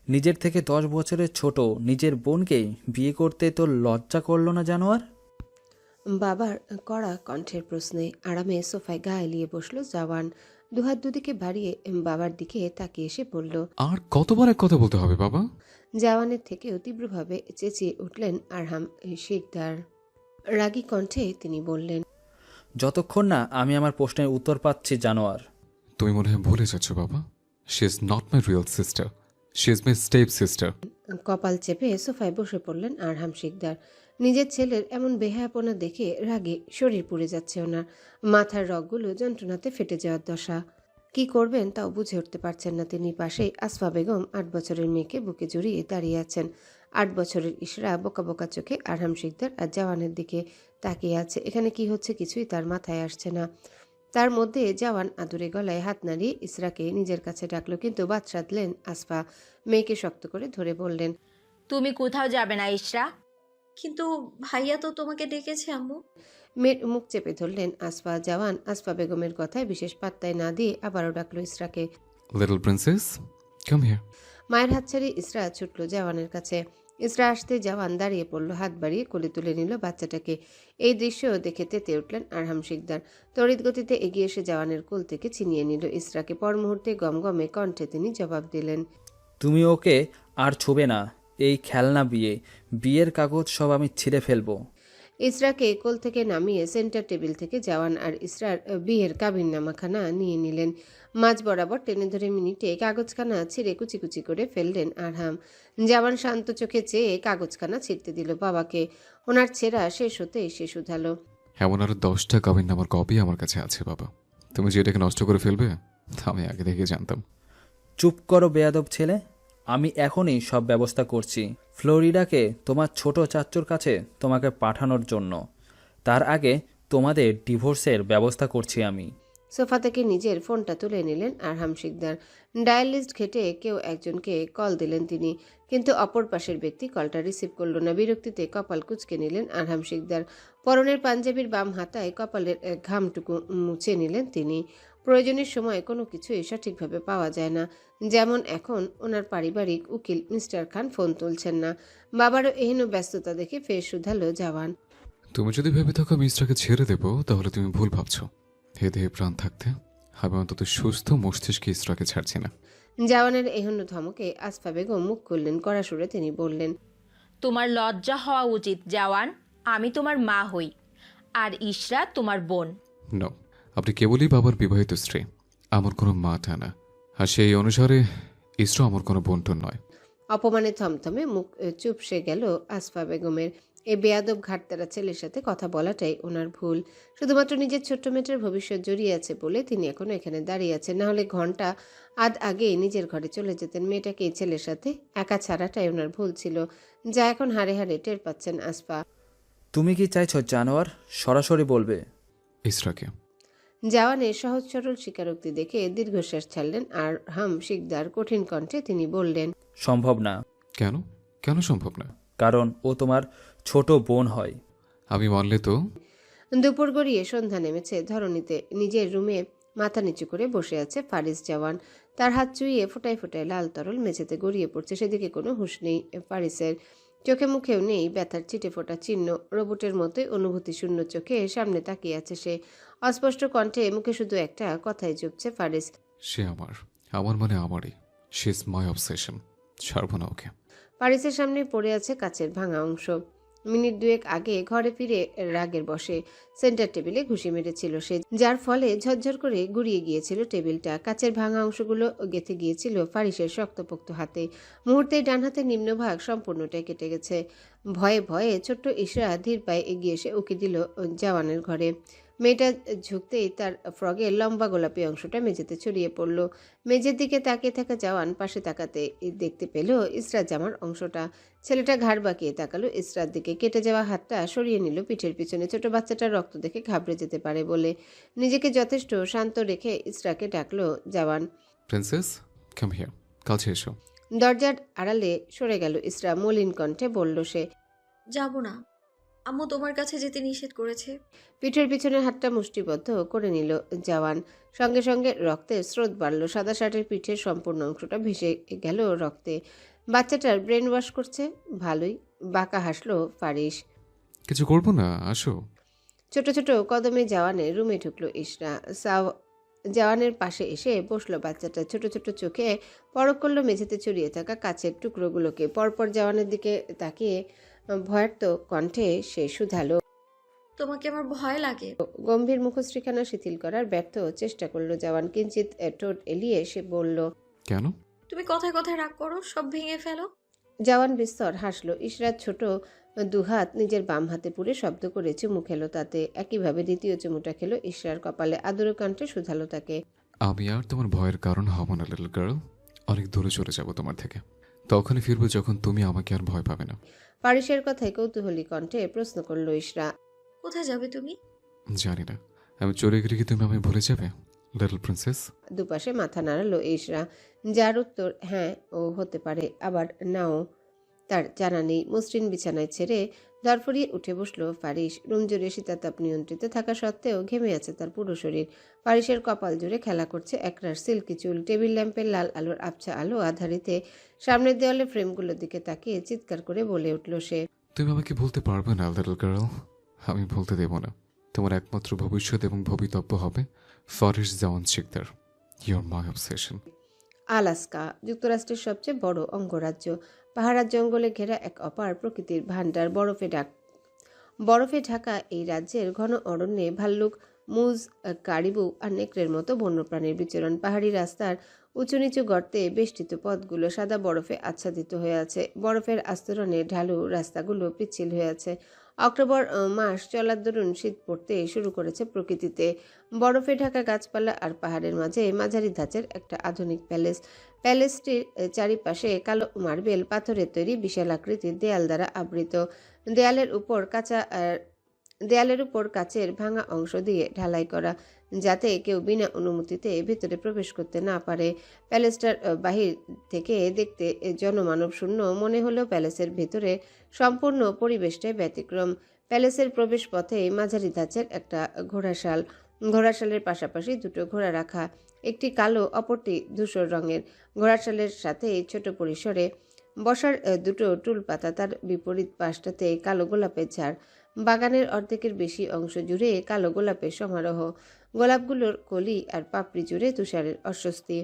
নিজের থেকে 10 বছরের ছোট নিজের বোনকে বিয়ে করতে তোর লজ্জা করলো না জানোয়ার? বাবার কড়া কণ্ঠের প্রশ্নে আরামে সোফায় গা এলিয়ে বসলো জওয়ান। দুহাত দুদিকে বাড়িয়ে বাবার দিকে তাকিয়ে এসে বলল। আর কতবার এক কথা বলতে হবে বাবা? জওয়ানের থেকেও তীব্রভাবে চেঁচিয়ে উঠলেন আরহাম শিকদার। রাগী কণ্ঠে তিনি বললেন, যতক্ষণ না আমি আমার প্রশ্নের উত্তর পাচ্ছি জানোয়ার। তুমি মনে হয় ভুলে যাচ্ছ বাবা। She is not my real sister, she is my step sister. কপাল চেপে সোফায় বসে পড়লেন আরহাম শিকদার। নিজের ছেলের এমন বেহায়াপনা দেখে রাগে শরীর পুড়ে যাচ্ছে ওনার। মাথার রগগুলো যন্ত্রণাতে ফেটে যাওয়ার দশা। কি করবেন তাও বুঝে উঠতে পারছেন না তিনি। পাশেই আসফা বেগম 8 বছরের মেয়েকে বুকে জড়িয়ে দাঁড়িয়ে আছেন। 8 বছরের ইশরা বোকা বোকা চোখে আরহাম শিকদার আর জওয়ানের দিকে তাকিয়ে আছে। এখানে কি হচ্ছে কিছুই তার মাথায় আসছে না। তার মধ্যে জওয়ান আদুরে গলায় হাত নাড়িয়ে ইসরাকে নিজের কাছে ডাকলো, কিন্তু বাদ সাধলেন আসফা। মেয়েকে শক্ত করে ধরে বললেন, তুমি কোথাও যাবে না ইশরা। কিন্তু ভাইয়া তো তোমাকে ডেকেছে আম্মু। মেয়ের মুখ চেপে ধরলেন আসফা। জওয়ান আসফা বেগমের কথায় বিশেষ পাত্তায় না দিয়ে আবারও ডাকলো ইসরাকে। Little princess, come here. মায়ের হাত ছাড়িয়ে ইসরা ছুটল জওয়ানের কাছে। ইসরা আসতে জওয়ান দাঁড়িয়ে পড়ল, হাত বাড়িয়ে কোলে তুলে নিল বাচ্চাটাকে। এই দৃশ্য দেখে তেতে উঠলেন আরহাম শিকদার। তড়িৎ গতিতে এগিয়ে এসে জওয়ানের কোল থেকে ছিনিয়ে নিল ইসরাকে। পর মুহূর্তে গমগমে কণ্ঠে তিনি জবাব দিলেন, তুমি ওকে আর ছুবে না। এই খেলনা বিয়ের কাগজ সব আমি ছিঁড়ে ফেলবো। ইসরাকে কোল থেকে নামিয়ে সেন্টার টেবিল থেকে জওয়ান আর ইসরার বিয়ের কাবিননামাখানা নিয়ে নিলেন। মাঝ বরাবর টেনে ধরে মিনিটে কাগজখানা ছিঁড়ে কুচি কুচি করে ফেললেন আরহাম। জওয়ান শান্ত চোখে চেয়ে কাগজখানা ছিঁড়তে দিল বাবাকে। ওনার ছেঁড়া শেষ হতেই সে শুধালো, এমন আরো 10টা কাবিননামার কপি আমার কাছে আছে বাবা। তুমি যে এটাকে নষ্ট করে ফেলবে তা আমি আগে থেকে জানতাম। চুপ করো বেয়াদব ছেলে, আমি এখনই সব ব্যবস্থা করছি ফ্লোরিডাকে তোমার ছোট চাচ্চুর কাছে তোমাকে পাঠানোর জন্য। তার আগে তোমাদের ডিভোর্সের ব্যবস্থা করছি আমি। সোফা থেকে নিজের ফোনটা তুলে নিলেন আরহাম শিকদার। ডায়াল লিস্ট ঘেটে কেউ একজনকে কল দিলেন তিনি, কিন্তু অপর পাশের ব্যক্তি কলটা রিসিভ করল না। বিরক্তিতে কপাল কুঁচকে নিলেন আরহাম শিকদার। পরনের পাঞ্জাবির বাম হাতায় কপালের ঘামটুকু মুছে নিলেন তিনি। প্রয়োজনের সময় কোনো কিছুই সঠিকভাবে পাওয়া যায় না। যেমন এখন ওনার পারিবারিক উকিল মিস্টার খান ফোন তুলছেন না। বাবারও এহেন ব্যস্ততা দেখে ফের শুধালো জওয়ান, তুমি যদি ভেবে থাকো আমি ইসরাকে ছেড়ে দেবো তাহলে তুমি ভুল ভাবছো। হে দেহে প্রাণ থাকতে আমি অন্তত সুস্থ মস্তিষ্কে ইসরাকে ছাড়ছি না। জওয়ানের এহেন ধমকে আসফা বেগম মুখ খুললেন। কড়া সুরে তিনি বললেন, তোমার লজ্জা হওয়া উচিত জওয়ান। আমি তোমার মা হই আর ইশরা তোমার বোন। নো, আপনি কেবলই বাবার বিবাহিত স্ত্রী, আমার কোনো মা টানা। আর সেই অনুসারে ইসরা আমার কোনো বন্টন নয়। অপমানে থমথমে মুখ চুপসে গেল আসফা বেগমের। এই বেয়াদব ঘাটতারা ছেলের সাথে কথা বলাটাই ওনার ভুল। শুধুমাত্র নিজের ছোট্ট মেয়েটার ভবিষ্যৎ জড়িয়ে আছে বলে তিনি এখনো এখানে দাঁড়িয়ে আছেন। না হলে ঘন্টা আধ আগেই নিজের ঘরে চলে যেতেন। মেয়েটাকে এই ছেলের সাথে একা ছাড়াটাই ওনার ভুল ছিল, যা এখন হাড়ে হাড়ে টের পাচ্ছেন আসফা। তুমি কি চাইছো জানোয়ার? সরাসরি বলবে। ইসরাকে। জওয়ানের সহজ সরল স্বীকারোক্তি দেখে দীর্ঘশ্বাস ছাড়লেন আর হাম শিকদার। কঠিন কণ্ঠে তিনি বললেন, সম্ভব না। কেন? কেন সম্ভব না? কারণ ও তোমার ছোট বোন হয়। আমি মানলে তো। দুপুর গড়িয়ে সন্ধ্যা নেমেছে ধরণীতে। নিজের রুমে মাথা নিচু করে বসে আছে ফারিস জওয়ান। তার হাত চুইয়ে ফোটায় ফোটায় লাল তরল মেঝেতে গড়িয়ে পড়ছে। সেদিকে কোনো হুঁশ নেই ফারিসের। চোখে মুখেও নেই ব্যথার চিটে ফোটা চিহ্ন। রোবটের মতোই অনুভূতি শূন্য চোখে সামনে তাকিয়ে আছে সে। অস্পষ্ট কণ্ঠে মুখে শুধু একটা কথাই জুপছে ফারিস, সে আমার, আমার মানে আমারই। She is my obsession. ছাড়বো না ওকে। ফারিসের সামনে পড়ে আছে কাচের ভাঙা অংশ। মিনিট দুয়েক আগে ঘরে ফিরে রাগের বসে সেন্টার টেবিলে ঘুষি মেরেছিল সে, যার ফলে ঝরঝর করে গুড়িয়ে গিয়েছিল টেবিলটা। কাচের ভাঙা অংশগুলো গেঁথে গিয়েছিল ফারিসের শক্তপোক্ত হাতে। মুহূর্তে ডান হাতের নিম্নভাগ সম্পূর্ণটাই কেটে গেছে। ভয়ে ভয়ে ছোট্ট ইশরা ধীর পায়ে এগিয়ে এসে উকি দিল জওয়ানের ঘরে। মেয়েটা ঝুঁকতেই তার ফ্রগের লম্বা গোলাপি অংশটা মেঝেতে ছড়িয়ে পড়ল। মেঝের দিকে তাকিয়ে থাকা জওয়ান পাশে তাকাতে দেখতে পেল ইসরার জামার অংশটা। ছেলেটা ঘাড় বাঁকিয়ে তাকালো ইসরার দিকে। কেটে যাওয়া হাতটা সরিয়ে নিল পিঠের পিছনে। ছোট বাচ্চাটার রক্ত দেখে ঘাবড়ে যেতে পারে বলে নিজেকে যথেষ্ট শান্ত রেখে ইসরাকে ডাকলো জওয়ান। প্রিন্সেস, কাম হিয়ার, কাছে এসো। দরজার আড়ালে সরে গেল ইসরা। মলিন কণ্ঠে বলল সে, যাব না আম্মু, তোমার কাছে যেতে নিষেধ করেছে। পিঠের পিছনের হাতটা মুষ্টিবদ্ধ করে নিল জওয়ান। সঙ্গে সঙ্গে রক্তের স্রোত বাড়ল। সাদা শার্টের পিঠের সম্পূর্ণ অংশটা ভেসে গেল রক্তে। বাচ্চাটার ব্রেন ওয়াশ করছে। ভালোই, বাঁকা হাসলো ফারিস। কিছু করবো না, আসো। ছোট ছোট কদমে জওয়ানের রুমে ঢুকলো ইশরা। জওয়ানের পাশে এসে বসলো বাচ্চাটা। ছোট ছোট চোখে পরখ করলো মেঝেতে ছড়িয়ে থাকা কাচের টুকরোগুলোকে। পরপর জওয়ানের দিকে তাকিয়ে ভয়ার্ত কণ্ঠে সে শুধালো। তোমাকে আমার ভয় লাগে। গম্ভীর মুখশ্রীখানা শিথিল করার ব্যর্থ চেষ্টা করলো জওয়ান। কিঞ্চিত ঠোঁট এলিয়ে সে বলল। কেন? তুমি কথায় কথায় রাগ করো, সব ভেঙে ফেলো। জওয়ান বিস্তর হাসলো। ইশরাত ছোট দুহাত নিজের বাম হাতে পুরে শব্দ করে চুমু খেলো তাতে। একইভাবে দ্বিতীয় চুমুটা খেলো ইশরার কপালে। আদর কণ্ঠে শুধালো তাকে। আমি আর তোমার ভয়ের কারণ হব না লিটল গার্ল। অনেক দূরে চলে যাব তোমার থেকে। তখনই ফিরবো যখন তুমি আমাকে আর ভয় পাবে না। ফারিসের কথায় কৌতূহলী কণ্ঠে প্রশ্ন করলো ইশরা। কোথায় যাবে তুমি? জানি না, আমি চলে গেলে কি তুমি আমায় ভুলে যাবে লিটল প্রিন্সেস? দুপাশে মাথা নাড়ালো ইশরা, যার উত্তর হ্যাঁ ও হতে পারে, আবার নাও। তার জানা নেই। মসৃণ বিছানায় ছেড়ে ধরফরিয়ে উঠে বসলো ফারিস। রুম জুড়ে শীতাতাপ নিয়ন্ত্রিত থাকা সত্ত্বেও ঘেমে আছে তার পুরো শরীর। ফারিসের কপাল জুড়ে খেলা করছে একরাশ সিল্কি চুল। টেবিল ল্যাম্পের লাল আলোর আবছা আলো আধারিতে সামনের দেওয়ালে ফ্রেমগুলোর দিকে তাকিয়ে চিৎকার করে বলে উঠল সে। তুমি আমাকে বলতে পারবে না লিটল গার্ল, আমি বলতে দেব না। তোমার একমাত্র ভবিষ্যৎ এবং ভবিতব্য হবে Faris Jawan Sikdar. You're my obsession. Alaska যুক্তরাষ্ট্রের সবচেয়ে বড় অঙ্গরাজ্য। পাহাড়ার জঙ্গলে ঘেরা এক অপার প্রকৃতির ভাণ্ডার। বরফে ঢাকা এই রাজ্যের ঘন অরণ্যে ভাল্লুক, মুজ, কারিবু আর নেকড়ের মতো বন্যপ্রাণীর বিচরণ। পাহাড়ি রাস্তার উঁচু নিচু গর্তে বেষ্টিত পথগুলো সাদা বরফে আচ্ছাদিত হয়ে আছে। বরফের আস্তরণে ঢালু রাস্তাগুলো পিচ্ছিল হয়ে আছে। অক্টোবর মাস চলার দরুন শীত পড়তে শুরু করেছে প্রকৃতিতে। বরফে ঢাকা গাছপালা আর পাহাড়ের মাঝে মাঝারি ধাঁচের একটা আধুনিক প্যালেসটির চারিপাশে কালো মার্বেল পাথরের তৈরি বিশাল আকৃতির দেয়াল দ্বারা আবৃত। দেয়ালের উপর কাচের ভাঙা অংশ দিয়ে ঢালাই করা, যাতে কেউ বিনা অনুমতিতে ভেতরে প্রবেশ করতে না পারে। প্যালেসটার বাহির থেকে দেখতে জনমানব শূন্য মনে হলেও প্যালেসের ভেতরে সম্পূর্ণ পরিবেশটাই ব্যতিক্রম। প্যালেসের প্রবেশ পথে মাঝারি ধাঁচের একটা ঘোড়াশালের পাশাপাশি দুটো ঘোড়া রাখা, একটি কালো অপরটি ধূসর রঙের। ঘোড়াশালের সাথে ছোট পরিসরে বসার দুটো টুল পাতা। তার বিপরীত পাশটাতে কালো গোলাপের ঝাড়। বাগানের অর্ধেকের বেশি অংশ জুড়ে কালো গোলাপের সমারোহ। গোলাপগুলোর কলি আর পাপড়ি জুড়ে তুষারের অস্বস্তি।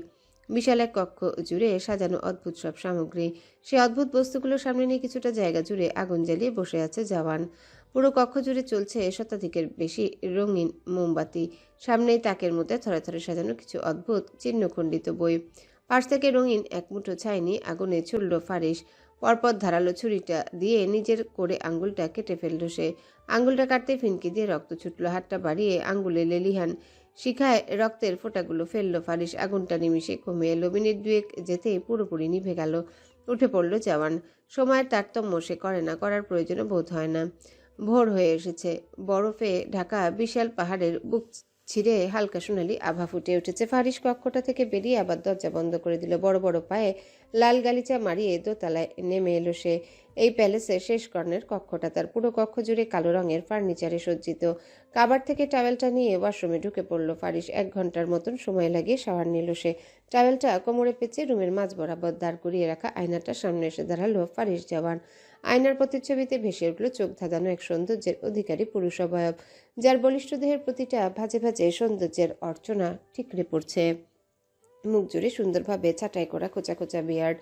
বিশাল এক কক্ষ জুড়ে সাজানো অদ্ভুত সব সামগ্রী। সেই অদ্ভুত বস্তুগুলোর সামনে নিয়ে কিছুটা জায়গা জুড়ে আগুন জ্বালিয়ে বসে আছে জওয়ান। পুরো কক্ষ জুড়ে চলছে শতাধিকের বেশি রঙিন মোমবাতি। সামনেই তাকের মধ্যে থরে থরে সাজানো কিছু অদ্ভুত চিহ্নখণ্ডিত বই। পাশ থেকে রঙিন এক মুঠো ছাই নিয়ে আগুনে ছুড়ল ফারিস। পরপর ধারালো ছুরিটা দিয়ে নিজের করে আঙ্গুলটা কেটে ফেলল সে। আঙ্গুলটা কাটতে ফিনকি দিয়ে রক্ত ছুটল। হাতটা বাড়িয়ে আঙ্গুলে লেলিহান শিখায় রক্তের ফোঁটাগুলো ফেলল ফারিস। আগুনটা নিমিষে কমে এলো। মিনিট দুয়েক যেতেই পুরোপুরি নিভে গেল। উঠে পড়ল জওয়ান। সময়ের তারতম্য সে করে না, করার প্রয়োজনও বোধ হয় না। ভোর হয়ে এসেছে। বরফে ঢাকা বিশাল পাহাড়ের বুক ছিঁড়ে হালকা সোনালি আভা ফুটে উঠেছে। ফারিস কক্ষটা থেকে বেরিয়ে আবার দরজা বন্ধ করে দিল। বড় বড় পায়ে লাল গালিচা মারিয়ে দোতলায় নেমে এলো সে। এই প্যালেসের শেষ কর্ণের কক্ষটা। তার পুরো কক্ষ জুড়ে কালো রঙের ফার্নিচারে সজ্জিত। কাবার থেকে টাওয়েলটা নিয়ে ওয়াশরুমে ঢুকে পড়ল ফারিস। 1 ঘন্টার মতন সময় লাগিয়ে শাওয়ার নিল সে। টাওয়েলটা কোমরে পেঁচে রুমের মাঝ বরাবর দাঁড় করিয়ে রাখা আয়নাটার সামনে এসে দাঁড়ালো ফারিস জওয়ান। আয়নার প্রতিচ্ছবিতে ভেসে উঠল চোখ ধাঁধানো এক সৌন্দর্যের অধিকারী পুরুষ অবয়ব, যার বলিষ্ঠ দেহের প্রতিটা ভাঁজে ভাঁজে সৌন্দর্যের অর্চনা ঠিকরে পড়ছে। মুখ জুড়ে সুন্দরভাবে ছাঁটাই করা খোঁচা খোঁচা বিয়ার্ড,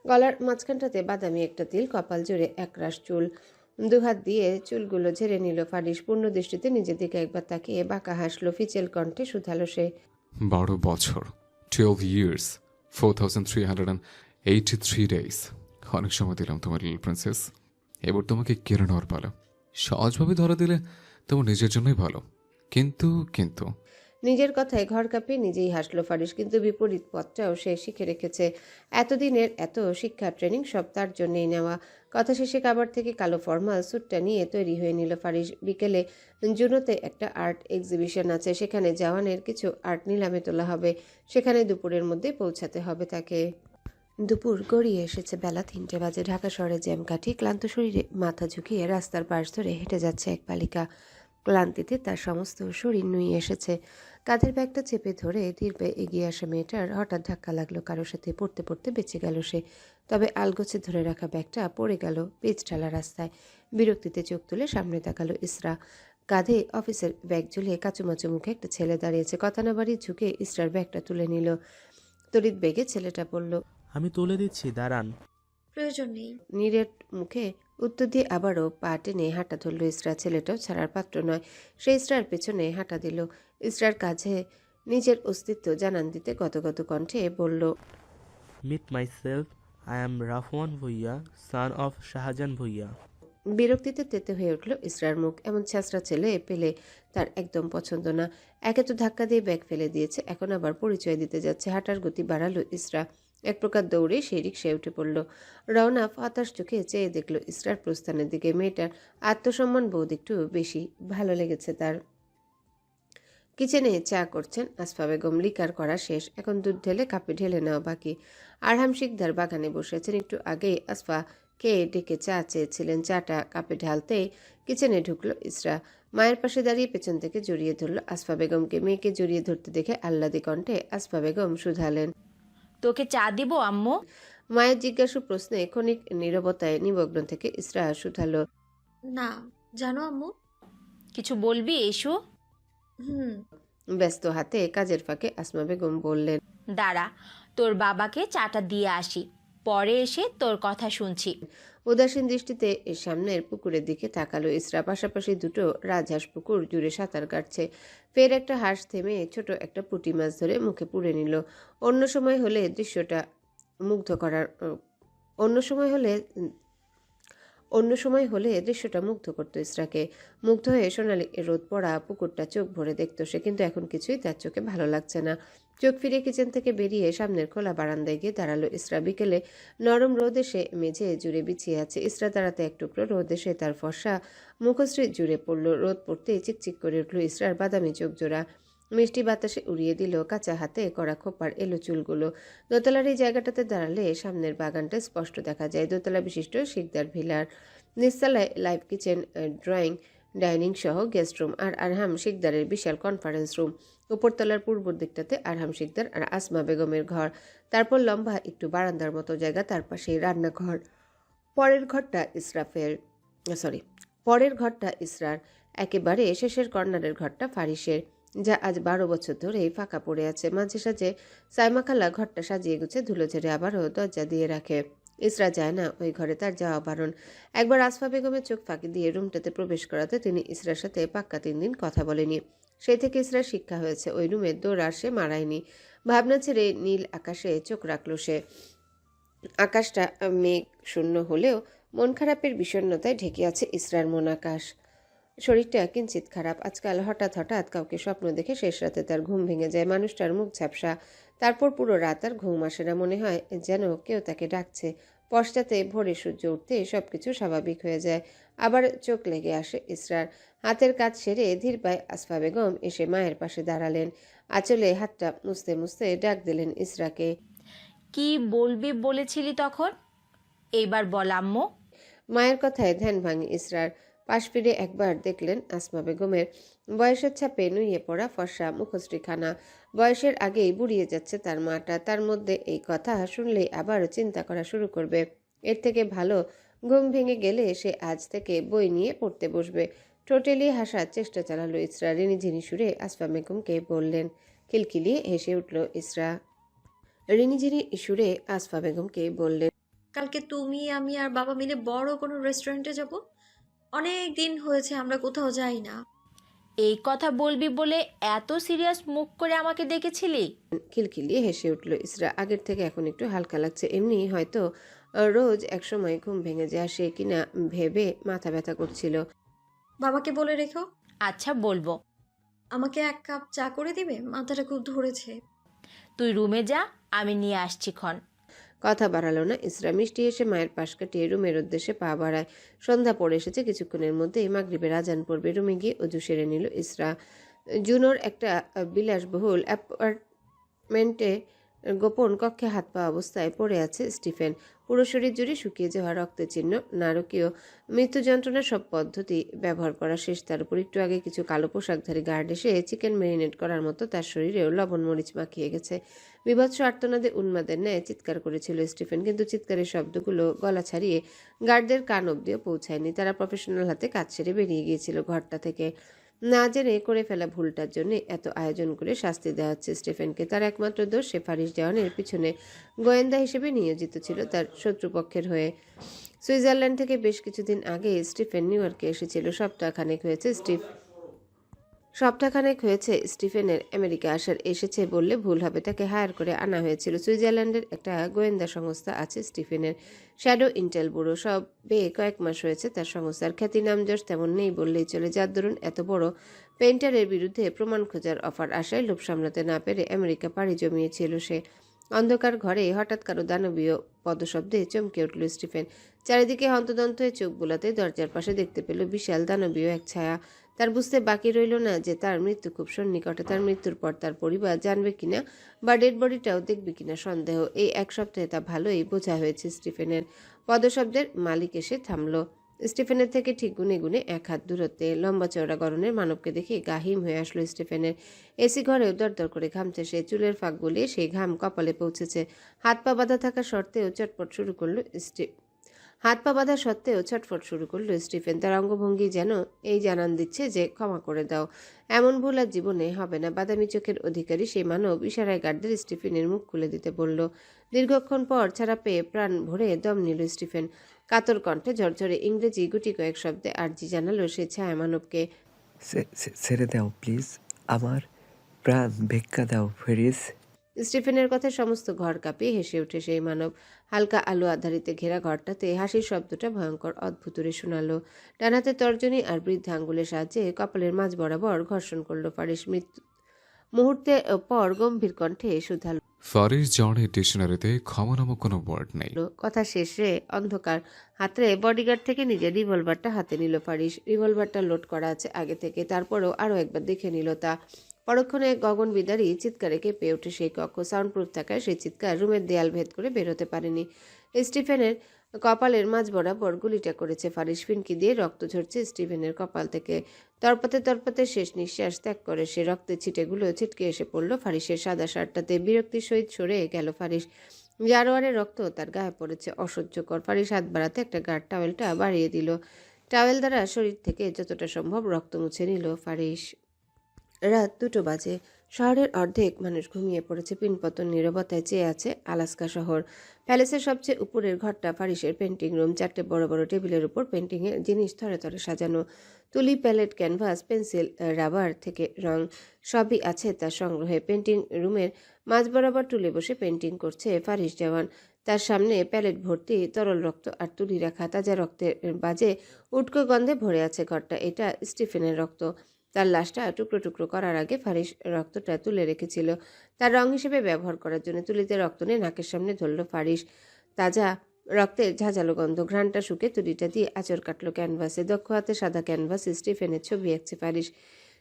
গলার মাঝখানটাতে বাদামি একটা তিল, কপাল জুড়ে একরাশ চুল। দুহাত দিয়ে চুলগুলো ঝেড়ে নিল ফারিস। পূর্ণ দৃষ্টিতে নিজের দিকে একবার তাকিয়ে বাঁকা হাসলো। ফিচেল কণ্ঠে শুধালো সে। 12 বছর, 12 years, 4383 days। অনেক সময় দিলাম তোমার লিটল প্রিন্সেস। এবার তোমাকে কেড়ে নেওয়ার পালা। সহজভাবে ধরা দিলে তোমার নিজের জন্যই ভালো। কিন্তু কিন্তু নিজের কথায় ঘর কাঁপিয়ে নিজেই হাসলো ফারিস। কিন্তু বিপরীত পথটাও সে শিখে রেখেছে। এতদিনের এত শিক্ষা ট্রেনিং সব তার জন্যই নেওয়া। কথা শেষে কাবার থেকে কালো ফর্মাল স্যুটটা নিয়ে তৈরি হয়ে নিল ফারিস। বিকেলে জুনোতে একটা আর্ট এক্সিবিশন আছে, সেখানে জওয়ানের কিছু আর্ট নিলামে তোলা হবে। সেখানে দুপুরের মধ্যে পৌঁছাতে হবে তাকে। দুপুর গড়িয়ে এসেছে। বেলা 3টে বাজে। ঢাকা শহরে জ্যামকাঠি। ক্লান্ত শরীরে মাথা ঝুঁকিয়ে রাস্তার পাশ ধরে হেঁটে যাচ্ছে এক বালিকা। ক্লান্তিতে তার সমস্ত শরীর নুয়ে এসেছে। কাঁধের ব্যাগটা চেপে ধরে ধীর পায়ে এগিয়ে আসা মেয়েটার হঠাৎ ধাক্কা লাগলো, কারোর সাথে পড়তে পড়তে বেঁচে গেল সে। তবে আলগোছে ধরে রাখা ব্যাগটা পড়ে গেল পিচ ঢালা রাস্তায়। বিরক্তিতে চোখ তুলে সামনে তাকালো ইসরা। কাঁধে অফিসের ব্যাগ ঝুলিয়ে কাচুমাচু মুখে একটা ছেলে দাঁড়িয়েছে। কথা না বাড়িয়ে ঝুঁকে ইসরার ব্যাগটা তুলে নিল। তড়িৎ বেগে ছেলেটা বলল, আমি তুলে দিচ্ছি, দাঁড়ান। প্রয়োজন নেই। নীরের মুখে উত্তর দিয়ে আবারও পা টেনে হাঁটা ধরল ইসরা। ছেলেটাও ছাড়ার পাত্র নয়। সে ইসরার পেছনে হাঁটা দিল। ইসরার কাছে নিজের অস্তিত্ব জানান দিতে গদগদ কণ্ঠে বলল, meet myself, I am Rafwan Bhuiyan, son of Shahjahan Bhuiyan. বিরক্তিতে তেতে হয়ে উঠল ইসরার মুখ। এমন ছ্যাঁচড়া ছেলে পেলে তার একদম পছন্দ না। একে তো ধাক্কা দিয়ে ব্যাগ ফেলে দিয়েছে, এখন আবার পরিচয় দিতে যাচ্ছে। হাঁটার গতি বাড়ালো ইসরা। এক প্রকার দৌড়ে সেই রিকশায় উঠে পড়ল। রওনা হতাশ চোখে চেয়ে দেখল ইসরার প্রস্থানের দিকে। মেয়েটার আত্মসম্মান বোধ একটু বেশি ভালো লেগেছে তার। কিচেনে চা করছেন আসফা বেগম। লিকার করা শেষ, এখন দুধ ঢেলে কাপে ঢেলে নেওয়া বাকি। আরহাম শিকদার বাগানে বসে আছেন। একটু আগেই আসফা কে ডেকে চা চেয়েছিলেন। চাটা কাপে ঢালতেই কিচেনে ঢুকলো ইসরা। মায়ের পাশে দাঁড়িয়ে পেছন থেকে জড়িয়ে ধরল আসফা বেগমকে। মেয়েকে জড়িয়ে ধরতে দেখে আহ্লাদি কণ্ঠে আসফা বেগম শুধালেন, তোকে চা দিব আম্মু? মায়ের জিজ্ঞাসু প্রশ্নে ক্ষণিক নীরবতায় নিমগ্ন থেকে ইসরা শুধালো, না, জানো আম্মু। কিছু বলবি এসো? হুম। ব্যস্ত হাতে কাজের ফাঁকে আসমা বেগম বললেন, দাঁড়া, তোর বাবাকে চাটা দিয়ে আসি, পরে এসে তোর কথা শুনছি। উদাসীন দৃষ্টিতে সামনের পুকুরের দিকে তাকালো ইসরা। পাশাপাশি দুটো রাজহাঁস পুকুর জুড়ে সাঁতার কাটছে। ফের একটা হাঁস থেমে ছোট একটা পুঁটি মাছ ধরে মুখে পুরে নিল। অন্য সময় হলে দৃশ্যটা মুগ্ধ করার অন্য সময় হলে দৃশ্যটা মুগ্ধ করতো ইসরাকে। মুগ্ধ হয়ে সোনালি রোদ পড়া পুকুরটা চোখ ভরে দেখতো সে, কিন্তু এখন কিছুই তার চোখে ভালো লাগছে না। চোখ ফিরে কিচেন থেকে বেরিয়ে সামনের খোলা বারান্দায় গিয়ে দাঁড়ালো ইসরা। বিকেলে নরম রোদ এসে মেঝে জুড়ে বিছিয়ে আছে। ইসরা দাঁড়াতে এক টুকরো রোদ এসে তার ফর্সা মুখশ্রী জুড়ে পড়ল। রোদ পড়তেই চিকচিক করে উঠল ইসরার বাদামি চোখ জোড়া। মিষ্টি বাতাসে উড়িয়ে দিল কাঁচা হাতে করা খোপার এলো চুলগুলো। দোতলার এই জায়গাটাতে দাঁড়ালে সামনের বাগানটা স্পষ্ট দেখা যায়। দোতলা বিশিষ্ট শিকদার ভিলার। নিচতলায় লাইভ কিচেন, ড্রয়িং, ডাইনিং সহ গেস্ট রুম আর আরহাম শিকদারের বিশাল কনফারেন্স রুম। উপরতলার পূর্ব দিকটাতে আরহাম শিকদার আর আসমা বেগমের ঘর। তারপর লম্বা একটু বারান্দার মতো জায়গা, তার পাশেই রান্নাঘর। পরের ঘরটা ইসরার। একেবারে শেষের কর্নারের ঘরটা ফারিসের, যা আজ 12 বছর ধরেই ফাঁকা পড়ে আছে। মাঝে সাঝে সাইমা খালা ঘরটা সাজিয়ে গুছে ধুলো ঝেড়ে আবারও দরজা দিয়ে রাখে। ইসরা যায় না ওই ঘরে, তার যাওয়া বারণ। একবার আসফা বেগমের চোখ ফাঁকি দিয়ে রুমটাতে প্রবেশ করাতে তিনি ইসরার সাথে পাক্কা 3 দিন কথা বলেনি। সেই থেকে ইসরার শিক্ষা হয়েছে ওই রুমে দৌড় আর সে মারায়নি। ভাবনা ছেড়ে নীল আকাশে চোখ রাখল সে। আকাশটা মেঘ শূন্য হলেও মন খারাপের বিষণ্ণতায় ঢেকে আছে ইসরার মন আকাশ। শরীরটা কিঞ্চিত খারাপ। আজকাল হঠাৎ হঠাৎ কাউকে স্বপ্ন দেখে শেষ রাতে তার ঘুম ভেঙে যায়। মানুষটার মুখ ঝাপসা। তারপর পুরো রাত আর ঘুম আসে না। মনে হয় যেন কেউ তাকে ডাকছে। পশ্চাতে ভোরে সূর্য উঠতে সবকিছু স্বাভাবিক হয়ে যায়। আবার চোখ লেগে আসে ইসরার। হাতের কাজ সেরে ধীর পায়ে আসফা বেগম এসে মায়ের পাশে দাঁড়ালেন। আঁচলে হাতটা মুছতে মুছতে ডাক দিলেন ইসরাকে। কি বলবি বলেছিলি তখন? এইবার বল আম্মু। মায়ের কথায় ধ্যান ভাঙে ইসরার। পাশ ফিরে একবার দেখলেন আসমা বেগমের বয়সের ছাপে নুয়ে পড়া ফর্সা মুখশ্রীখানা। বয়সের আগেই বুড়িয়ে যাচ্ছে তার মাটা। তার মধ্যে এই কথা শুনলেই আবারও চিন্তা করা শুরু করবে। এর থেকে ভালো ঘুম ভেঙে গেলে সে আজ থেকে বই নিয়ে পড়তে বসবে। টোটালি হাসার চেষ্টা চালালো ইসরা। রিনিঝিনি সুরে আসফা বেগমকে বললেন। খিলখিলিয়ে হেসে উঠল ইসরা। রিনিঝিনি সুরে আসফা বেগমকে বললেন, কালকে তুমি, আমি আর বাবা মিলে বড় কোনো রেস্টুরেন্টে যাব। অনেক দিন হয়েছে আমরা কোথাও যাই না। এই কথা বলবি বলে এত সিরিয়াস মুখ করে আমাকে ডেকেছিলি? খিলখিলিয়ে হেসে উঠল ইসরা। আগের থেকে এখন একটু হালকা লাগছে। এমনি হয়তো রোজ একসময় ঘুম ভেঙে যায় সে কিনা ভেবে মাথা ব্যথা করছিল। বাবাকে বলে রেখো। আচ্ছা বলবো। আমাকে 1 কাপ চা করে দিবে, মাথাটা খুব ধরেছে। তুই রুমে যা, আমি নিয়ে আসছি ক্ষণ। কথা বাড়ালো না ইসরা। মিষ্টি এসে মায়ের পাশ কাটিয়ে রুমের উদ্দেশ্যে পা বাড়ায়। সন্ধ্যা পড়ে এসেছে। কিছুক্ষণের মধ্যেই মাগরিবের আজান পড়বে। রুমে গিয়ে অজু সেরে নিল ইসরা। জুনোর একটা বিলাসবহুল অ্যাপার্টমেন্টে গোপন কক্ষে হাত পা অবস্থায় পড়ে আছে স্টিফেন। পুরো শরীর জুড়ে শুকিয়ে যাওয়া রক্তের চিহ্ন, নারকীয় মৃত্যু যন্ত্রণার সব পদ্ধতি ব্যবহার করা শেষ। তার উপর একটু আগে কিছু কালো পোশাকধারী গার্ড এসে চিকেন ম্যারিনেট করার মতো তার শরীরেও লবণ মরিচ মাখিয়ে গেছে। বিভৎস আর্তনাদে উন্মাদের ন্যায় চিৎকার করেছিল স্টিফেন, কিন্তু চিৎকারের শব্দগুলো গলা ছাড়িয়ে গার্ডদের কান অব্দিও পৌঁছায়নি। তারা প্রফেশনাল হাতে কাজ সেরে বেরিয়ে গিয়েছিল ঘরটা থেকে। না জেনে করে ফেলা ভুলটার জন্য এত আয়োজন করে শাস্তি দেওয়া হচ্ছে স্টিফেনকে। তার একমাত্র দোষ, সে ফারিস দেওয়ানের পিছনে গোয়েন্দা হিসেবে নিয়োজিত ছিল তার শত্রুপক্ষের হয়ে। সুইজারল্যান্ড থেকে বেশ কিছুদিন আগে স্টিফেন নিউ ইয়র্কে এসেছিল। সপ্তাহখানেক হয়েছে স্টিফেনের আমেরিকা আসার। এসেছে বললে ভুল হবে, তাকে হায়ার করে আনা হয়েছিল। সুইজারল্যান্ডের একটা গোয়েন্দা সংস্থা আছে স্টিফেনের, শ্যাডো ইন্টেল ব্যুরো। সবে কয়েক মাস হয়েছে তার সংস্থার। খ্যাতি নামযশ তেমন নেই বললেই চলে। যার দরুন এত বড় পেইন্টারের বিরুদ্ধে প্রমাণ খোঁজার অফার আসায় লোভ সামলাতে না পেরে আমেরিকা পাড়ি জমিয়েছিল সে। অন্ধকার ঘরে হঠাৎ কারো দানবীয় পদশব্দে চমকে উঠল স্টিফেন। চারিদিকে হন্তদন্ত হয়ে চোখ বুলাতে দরজার পাশে দেখতে পেল বিশাল দানবীয় এক ছায়া। তার বুঝতে বাকি রইল না যে তার মৃত্যু খুব সন্নিকটে। তার মৃত্যুর পর তার পরিবার জানবে কিনা বা ডেড বডিটাও দেখবে কিনা সন্দেহ। এই এক সপ্তাহে তা ভালোই বোঝা হয়েছে স্টিফেনের। পদশব্দের মালিক এসে থামল স্টিফেনের থেকে ঠিক গুনে গুনে 1 হাত দূরত্বে। লম্বা চওড়া গরনের মানবকে দেখে গা হিম হয়ে আসলো স্টিফেনের। এসি ঘরেও দরদর করে ঘামছে সে। চুলের ফাঁক গলিয়ে সেই ঘাম কপালে পৌঁছেছে। হাত পা বাঁধা থাকা সত্ত্বেও চটপট শুরু করলো স্টিফেন। তার অঙ্গভঙ্গি যেন এই জানান দিচ্ছে যে ক্ষমা করে দাও, এমন ভুল আর জীবনে হবে না। বাদামি চোখের অধিকারী সেই মানব ইশারায় গার্ডদের স্টিফেনের মুখ খুলে দিতে বলল। দীর্ঘক্ষণ পর ছাড়া পেয়ে প্রাণ ভরে দম নিল স্টিফেন। কাতর কণ্ঠে ঝরঝরে ইংরেজি গুটি কয়েক শব্দে আর্জি জানালো সে ছায়া মানবকে। ছেড়ে দাও প্লিজ, আমার প্রাণ ভিক্ষা দাও ফেরিস। স্টিফেনের কথায় সমস্ত ঘর কাঁপিয়ে হেসে ওঠে সেই মানব। হালকা আলো আধারিতে ঘেরা ঘরটাতে হাসির শব্দটা ভয়ঙ্কর অদ্ভুতুরে শোনালো। ডানাতে তর্জনী আর বৃদ্ধ আঙ্গুলের সাহায্যে কপালের মাঝ বরাবর ঘর্ষণ করলো ফারিস। মুহূর্তে পর গম্ভীর কণ্ঠে শুধালো। ফারিস জনের ডিকশনারিতে ক্ষমা নামক কোনো ওয়ার্ড নেই। কথা শেষে অন্ধকার হাতরে বডিগার্ড থেকে নিজের রিভলভারটা হাতে নিল ফারিস। রিভলভারটা লোড করা আছে আগে থেকে, তারপরেও আরও একবার দেখে নিল তা। পরক্ষণে গগন বিদারী চিৎকারে কেঁপে ওঠে সেই কক্ষ। সাউন্ডপ্রুফ থাকায় সেই চিৎকার রুমের দেয়াল ভেদ করে বেরোতে পারেনি। স্টিফেনের কপালের মাঝ বরাবর গুলিটা করেছে ফারিস। ফিনকি দিয়ে রক্ত ঝরছে স্টিফেনের কপাল থেকে। তরপাতে তরপাতে শেষ নিঃশ্বাস ত্যাগ করে সে। রক্তের ছিটেগুলো ছিটকে এসে পড়ল ফারিসের সাদা শার্টটাতে। বিরক্তির সহিত সরে গেল ফারিস। জারোয়ারে রক্ত তার গায়ে পড়েছে, অসহ্যকর। ফারিস হাত বাড়াতে একটা গার্ড টাওয়েলটা বাড়িয়ে দিল। টাওয়েল দ্বারা শরীর থেকে যতটা সম্ভব রক্ত মুছে নিল ফারিস। রাত 2টো বাজে। শহরের অর্ধেক মানুষ ঘুমিয়ে পড়েছে। পিনপতন নীরবতায় চেয়ে আছে আলাস্কা শহর। প্যালেসের সবচেয়ে উপরের ঘরটা ফারিসের পেন্টিং রুম। 4টে বড় বড় টেবিলের উপর পেন্টিংয়ের জিনিস থরে থরে সাজানো। তুলি, প্যালেট, ক্যানভাস, পেন্সিল, রাবার থেকে রং সবই আছে তার সংগ্রহে। পেন্টিং রুমের মাঝ বরাবর টুলে বসে পেন্টিং করছে ফারিস জওয়ান। তার সামনে প্যালেট ভর্তি তরল রক্ত আর তুলি রাখা। তাজা রক্তের বাজে উটকো গন্ধে ভরে আছে ঘরটা। এটা স্টিফেনের রক্ত। তার লাশটা টুকরো টুকরো করার আগে ফারিস রক্তটা তুলে রেখেছিল তার রং হিসেবে ব্যবহার করার জন্য। তুলিতে রক্ত নিয়ে নাকের সামনে ধরল ফারিস। তাজা রক্তের ঝাঁঝালো গন্ধ। ঘ্রাণটা শুকে তুলিটা দিয়ে আঁচড় কাটলো ক্যানভাসে। দক্ষ হাতে সাদা ক্যানভাসে স্টিফেনের ছবি আঁকছে ফারিস।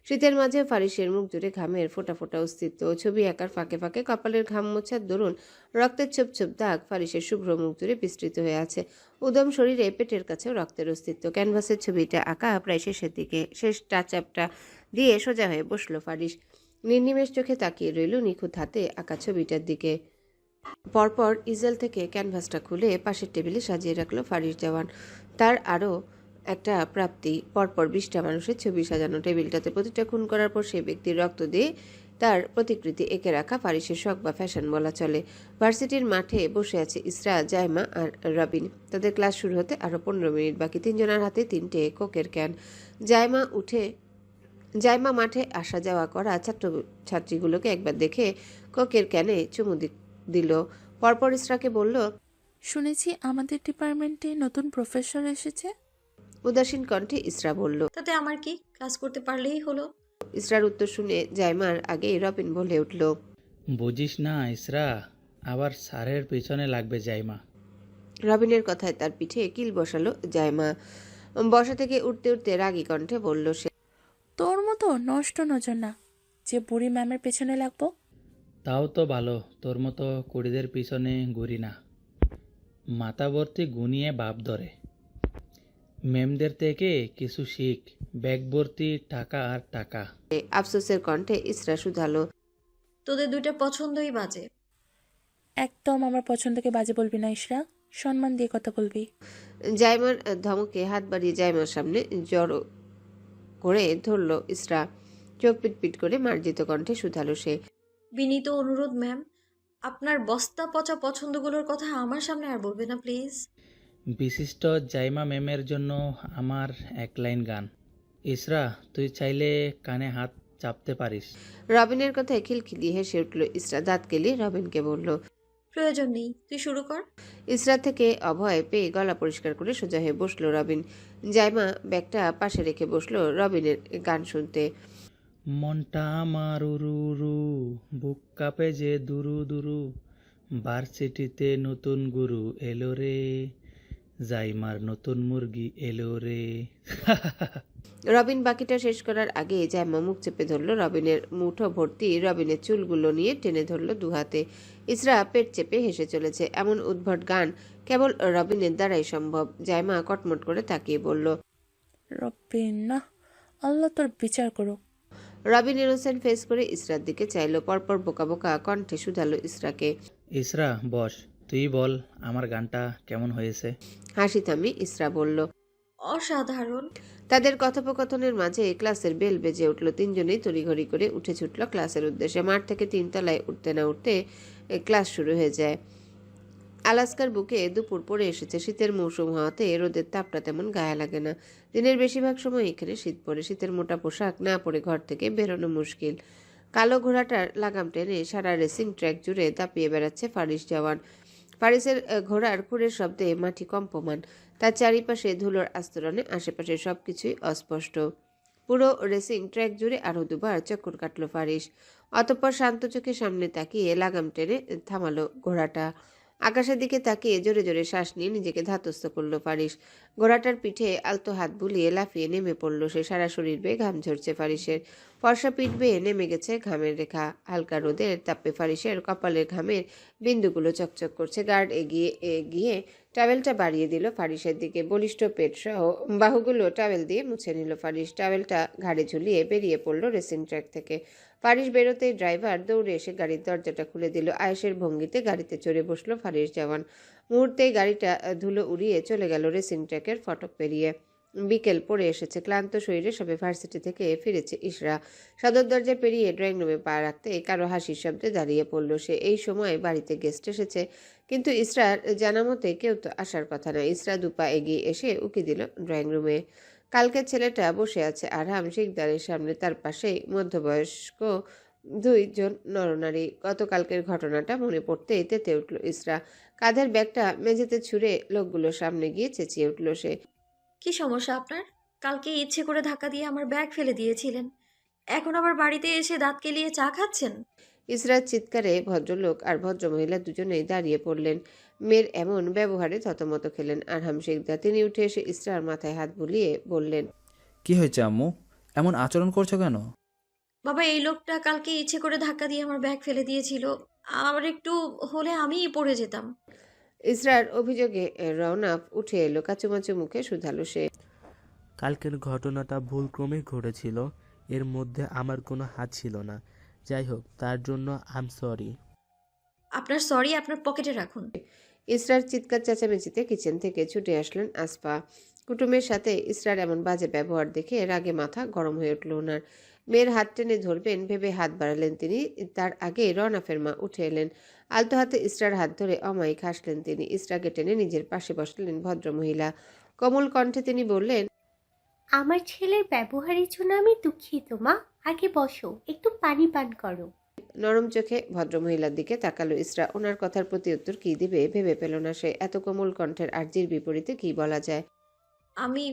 শীতের মাঝেও ফারিসের মুখ জুড়ে ঘামের ফোঁটা ফোঁটা অস্তিত্ব। ছবি আঁকার ফাঁকে ফাঁকে কপালের ঘাম মোছার দরুন রক্তের ছোপ ছোপ দাগ ফারিসের শুভ্র মুখ জুড়ে বিস্তৃত হয়ে আছে। উদম শরীরে পেটের কাছেও রক্তের অস্তিত্ব। ক্যানভাসের ছবিটা আঁকা প্রায় শেষের দিকে। শেষ টাচআপটা দিয়ে সোজা হয়ে বসলো ফারিস। নির্নিমেষ চোখে তাকিয়ে রইল নিখুঁত হাতে আঁকা ছবিটার দিকে। পরপর ইজেল থেকে ক্যানভাসটা খুলে পাশের টেবিলে সাজিয়ে রাখলো ফারিস জওয়ান। তার আরও একটা প্রাপ্তি, পরপর 20টা মানুষের ছবি সাজানো টেবিলটাতে। প্রতিটা খুন করার পর সেই ব্যক্তির রক্ত দিয়ে তার প্রতিকৃতি এঁকে রাখা ফারিসের শখ বা ফ্যাশন বলা চলে। ভার্সিটির মাঠে বসে আছে ইসরা, জাইমা আর রবিন। তাদের ক্লাস শুরু হতে আরও 15 মিনিট বাকি। 3জনের হাতে 3টে কোকের ক্যান। জাইমা মাঠে আসা যাওয়া করা ছাত্রছাত্রীগুলোকে একবার দেখে কোকের ক্যানে চুমু দিল। পরপর ইসরাকে বলল, শুনেছি আমাদের ডিপার্টমেন্টে নতুন প্রফেসর এসেছে। উদাসীন কণ্ঠে ইসরা বলল। তাতে আমার কি, ক্লাস করতে পারলেই হলো। ইসরার উত্তর শুনে জাইমার আগে রবিন বলে উঠল, বুঝিস না ইসরা, আবার স্যারের পেছনে লাগবে জাইমা। রবিনের কথায় তার পিঠে কিল বসালো জাইমা। বসা থেকে উঠতে উঠতে রাগী কণ্ঠে বলল সে, তোর মতো নষ্ট নজর না যে বুড়ি ম্যামের পেছনে লাগবো। তাও তো ভালো, তোর মতো কুড়িদের পিছনে ঘুরি না। মাথা ভর্তি গুনিয়ে ভাব ধরে। ম্যামদের থেকে কিছু শিখ, ব্যাগ ভর্তি টাকা আর টাকা। আফসোসের কণ্ঠে ইসরা শুধালো। তোদের দুইটা পছন্দই বাজে। একদম আমার পছন্দকে বাজে বলবি না ইশরা, সম্মান দিয়ে কথা বলবি। জাইমার ধমকে হাত বাড়িয়ে জাইমার সামনে জড়ো করে ধরল ইসরা। চোখ পিটপিট করে মার্জিত কণ্ঠে শুধালো সে। বিনীত অনুরোধ ম্যাম, আপনার বস্তা পচা পছন্দগুলোর কথা আমার সামনে আর বলবে না প্লিজ। বিশিষ্ট জাইমা ম্যামের জন্য আমার এক লাইন গান। ইসরা, তুই চাইলে কানে হাত চাপতে পারিস। রবিনের কথায় খিলখিলিয়ে হেসে উঠল ইসরা। দাঁত কেলিয়ে রবিনকে বলল। প্রয়োজন নেই, তুই শুরু কর। ইসরা থেকে অভয় পেয়ে গলা পরিষ্কার করে সোজা হয়ে বসলো রবিন। জাইমা ব্যাগটা পাশে রেখে বসলো রবিনের গান শুনতে। মনটা আমার উরু উরু, বুক কাঁপে যে দুরু দুরু, ভার্সিটিতে নতুন গুরু এলো রে, জাইমার নতুন মুরগি এলো রে। রবিন বাকিটা শেষ করার আগে জাইমা মুখ চেপে ধরলো রবিনের। মুঠো ভর্তি রবিনের চুলগুলো নিয়ে টেনে ধরলো দুহাতে। ইসরা পেট চেপে হেসে চলেছে। এমন উদ্ভট গান কেবল রবিনের দ্বারাই সম্ভব। জাইমা কটমট করে তাকিয়ে বলল। রব্বিন না, আল্লাহ তোর বিচার করো। রবিন ইনোসেন্ট ফেস করে ইসরার দিকে চাইলো। পরপর বোকা বোকা কণ্ঠে শুধালো ইসরাকে। ইসরা বস, তুই বল আমার গানটা কেমন হয়েছে। হাসি থামি ইসরা বলল। অসাধারণ। তাদের কথোপকথনের মাঝে ক্লাসের বেল বেজে উঠল। তিনজনেই তড়িঘড়ি করে উঠে ছুটল ক্লাসের উদ্দেশ্যে। মাঠ থেকে তিনতলায় উঠতে না উঠতে ক্লাস শুরু হয়ে যায়। আলাস্কার বুকে দুপুর পড়ে এসেছে। শীতের মৌসুম হওয়াতে রোদের তাপটা তেমন গায়ে লাগে না। দিনের বেশিরভাগ সময় এখানে শীত পড়ে। শীতের মোটা পোশাক না পরে ঘর থেকে বেরোনো মুশকিল। কালো ঘোড়াটার লাগাম টেনে সারা রেসিং ট্র্যাক জুড়ে দাপিয়ে বেড়াচ্ছে ফারিস জওয়ান। ফারিসের ঘোড়ার খুরের শব্দে মাটি কম্পমান। তার চারিপাশে ধুলোর আস্তরণে আশেপাশে সবকিছুই অস্পষ্ট। পুরো রেসিং ট্র্যাক জুড়ে আরো দুবার চক্কর কাটল ফারিস। অতঃপর শান্ত চোখে সামনে তাকিয়ে লাগাম টেনে থামালো ঘোড়াটা। আকাশের দিকে তাকিয়ে জোরে জোরে শ্বাস নিয়ে নিজেকে ধাতস্থ করলো ফারিস। ঘোড়াটার পিঠে আলতো হাত বুলিয়ে লাফিয়ে নেমে পড়ল সে। সারা শরীর বেয়ে ঘাম ঝরছে ফারিসের। ফর্সা পিঠ বেয়ে নেমে গেছে ঘামের রেখা। হালকা রোদের তাপে ফারিসের কপালের ঘামের বিন্দুগুলো চকচক করছে। গার্ড এগিয়ে এগিয়ে টাওয়েলটা বাড়িয়ে দিল ফারিসের দিকে। বলিষ্ঠ পেট সহ বাহুগুলো টাওয়েল দিয়ে মুছে নিল ফারিস। টাওয়েলটা ঘাড়ে ঝুলিয়ে বেরিয়ে পড়ল রেসিং ট্র্যাক থেকে। ফারিস বেরোতেই ড্রাইভার দৌড়ে এসে গাড়ির দরজাটা খুলে দিল। আয়েশের ভঙ্গিতে গাড়িতে চড়ে বসলো ফারিস জওয়ান। মুহূর্তেই গাড়িটা ধুলো উড়িয়ে চলে গেল রেসিং ট্র্যাকের ফটক পেরিয়ে। বিকেল পড়ে এসেছে। ক্লান্ত শরীরে সবে ভার্সিটি থেকে ফিরেছে ইশরা। সদর দরজা পেরিয়ে ড্রয়িং রুমে পা রাখতে কারো হাসির শব্দে দাঁড়িয়ে পড়ল সে। এই সময় বাড়িতে গেস্ট এসেছে, কিন্তু ইশরার জানা মতে কেউ তো আসার কথা না। ইশরা দুপা এগিয়ে এসে উকি দিল ড্রয়িং রুমে। কালকের ছেলেটা বসে আছে আরহাম শিকদারের সামনে। তার পাশেই মধ্যবয়স্ক দুইজন নরনারী। গতকালকের ঘটনাটা মনে পড়তেই তেতে উঠল ইশরা। কাঁধের ব্যাগটা মেঝেতে ছুঁড়ে লোকগুলোর সামনে গিয়ে চেঁচিয়ে উঠল সে। কি সমস্যা আপনার? কালকে ইচ্ছে করে ধাক্কা দিয়ে আমার ব্যাগ ফেলে দিয়েছিলেন, এখন আবার বাড়িতে এসে দাঁত কেলিয়ে চা খাচ্ছেন? ইসরার চিৎকারে ভদ্রলোক আর ভদ্রমহিলা দুজনেই দাঁড়িয়ে পড়লেন। মেয়ের এমন ব্যবহারে থতমত খেলেন আরহাম শিকদার। তিনি উঠে এসে ইসরার মাথায় হাত বুলিয়ে বললেন। কি হয়েছে আম্মু, এমন আচরণ করছো কেন? বাবা, এই লোকটা কালকে ইচ্ছে করে ধাক্কা দিয়ে আমার ব্যাগ ফেলে দিয়েছিল, আর একটু হলে আমিই পড়ে যেতাম। ইসরার অভিযোগে রওনাফ উঠে এলো। কাচুমাচু মুখে শুধালো সে। কালকের ঘটনাটা ভুলক্রমে ঘটেছিল, এর মধ্যে আমার কোনো হাত ছিল না। যাই হোক, তার জন্য আই এম সরি। আপনার সরি আপনার পকেটে রাখুন। ইসরার চিৎকার চেঁচামেচিতে কিচেন থেকে ছুটে আসলেন আসফা। কুটুমের সাথে ইসরার এমন বাজে ব্যবহার দেখে রাগে মাথা গরম হয়ে উঠল ওনার। মেয়ের হাত টেনে ধরবেন ভেবে হাত বাড়ালেন তিনি। তার আগে রওনাফের মা উঠে এলেন। আলতো হাতে ইসরার হাত ধরে অমায়িক হাসলেন তিনি। ইসরাকে টেনে নিজের পাশে বসলেন ভদ্রমহিলা। কোমল কণ্ঠে তিনি বললেন। আমার ছেলের ব্যবহারের জন্য আমি দুঃখিত মা, আগে বসো, একটু পানি পান করো। নরম চোখে ভদ্রমহিলার দিকে তাকালো ইসরা। ওনার কথার প্রতি উত্তর কি দিবে ভেবে পেল না সে। এত কোমল কণ্ঠের আর্জির বিপরীতে কি বলা যায়। আমি